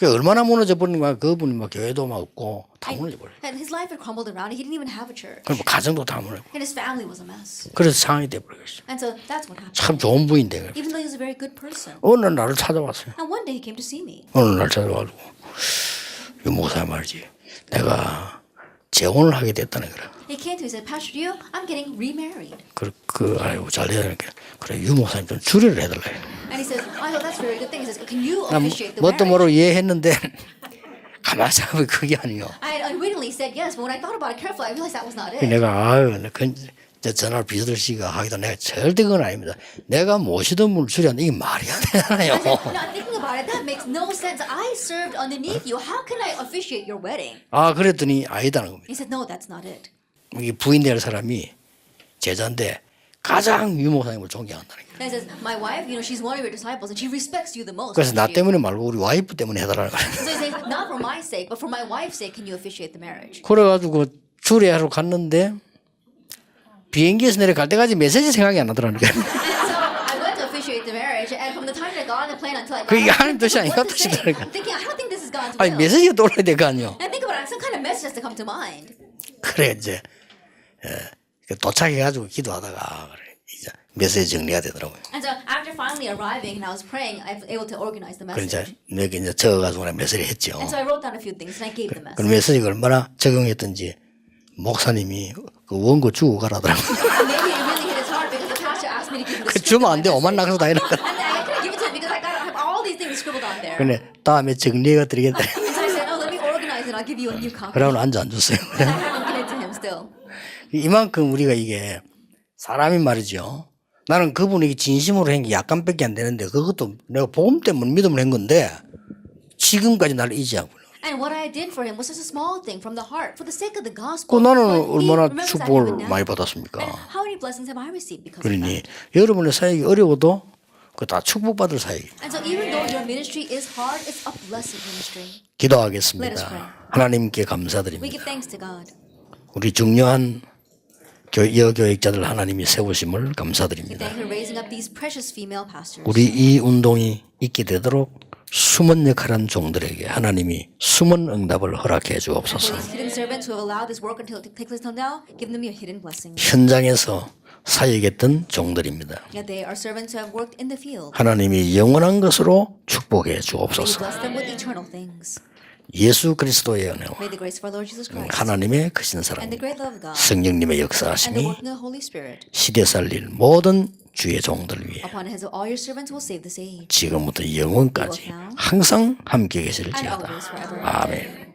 그 얼마나 무너져 버린 거야. 그분이 막 교회도 막 없고 다 무너져 버려. And his life had crumbled around. He didn't even have a church. 그럼 가정도 다 무너져. And his family was a mess. 그래서 상황이 돼 버렸어요. And so that's what happened. 참 좋은 부인데 Even though he was a very good person. 어느 날 나를 찾아왔어요. And one day he came to see me. 어느 날 찾아와가지고 이 목사 말이지. 내가 재혼을 하게 됐다는 거라. He came to me and said, Pastor Dio, I'm getting remarried. 아이고 잘 되니까 그래 유 목사님 좀 주례를 해달래. And he says, I thought that's a very good thing. He says, can you 난 officiate the 뭣도 marriage? 모르고 이해했는데 가만히 생각하면 그게 아니요. I had unwittingly said yes, but when I thought about it carefully, I realized that was not it. 내가 저 전화를 비서들 씨가 하기도 내가 절대 그건 아닙니다. 내가 모시던 분을 주례한다 이게 말이 안 되잖아요. I said, no, thinking about it, that makes no sense. I served underneath you. How can I officiate your wedding? 아 그랬더니 아니다는 겁니다. He said, no, that's not it. 이게 부인 될 사람이 제자인데 가장 유 목사님을 존경한다는 거예요. And he says, my wife, you know, she's one of your disciples, and she respects you the most. 그래서 나 doesn't she? 때문에 말고 우리 와이프 때문에 해달라는 거예요. So he says, not for my sake, but for my wife's sake, can you officiate the marriage? 그래가지고 주례하러 갔는데 비행기에서 내려갈 때까지 메시지 생각이 안 나더라는 거예요. And so I went to officiate the marriage, and from the time that I got on the plane until I got 그게 on, 하나님 뜻이 아니라 what to say. 뜻이더라고요. I'm thinking, I don't think this is God's 아니 will. 메시지가 떠올라야 될 거 아니에요. And think about it, some kind of message has to come to mind. 그래 이제 도착해가지고 기도하다가 그래, 이제 메시지 정리가 되더라고요. And so after finally arriving and I was praying, I was able to organize the 그래 message. 이제 내가 이제 적어가지고 내가 메시지 했죠. And so I wrote down a few things and I gave the 그 message. 메시지가 얼마나 적용했던지 목사님이 그 원고 주고 가라더라고요. And maybe it really hit his heart because the pastor asked me to give him the 그 script. 주면 안 돼. 오만 나가서 다 해라. And I couldn't give it to him because I have all these things scribbled on there. 근데 다음에 정리해가 드리겠다. So I said, oh, let me organize it. I'll give you a new copy. 그러고는 앉아 안 줬어요. And I haven't given it to him still. 이만큼 우리가 이게 사람이 말이죠. 나는 그분이 진심으로 한 게 약간밖에 안 되는데 그것도 내가 복음 때문에 믿음을 한 건데 지금까지 나를 의지하고. And what I did for him was just a small thing from the heart for the sake of the 그 gospel. 나는 But he 얼마나 remembers I have it 축복을 now. 많이 받았습니까? And how many blessings have I received because of 그러니 that? 여러분의 사역이 어려워도 그 다 축복받을 사역이. And so even though your ministry is hard, it's a blessed ministry. Let us pray. 기도하겠습니다. 하나님께 We 감사드립니다. give thanks to God. 우리 중요한 여교육자들 하나님이 세우심을 We 감사드립니다. thank you for raising up these precious female pastors. 우리 이 운동이 있게 되도록 숨은 역할한 종들에게 하나님이 숨은 응답을 허락해 For 주옵소서. these hidden servants who have allowed this work until it takes place till now, give them your hidden blessings. 현장에서 사역했던 종들입니다. Yet they are servants who have worked in the field. 하나님이 영원한 것으로 축복해 May you 주옵소서. bless them with eternal things. 예수 그리스도의 은혜와 May the grace of our Lord Jesus Christ 하나님의 크신 사랑, and the great love of God 성령님의 and the 역사하심이 working of the Holy Spirit 시대 살릴 모든 주의 종들 위해 upon the heads of all your servants will save this age 지금부터 영원까지 항상 함께 and 계실지어다. always forever. 아멘.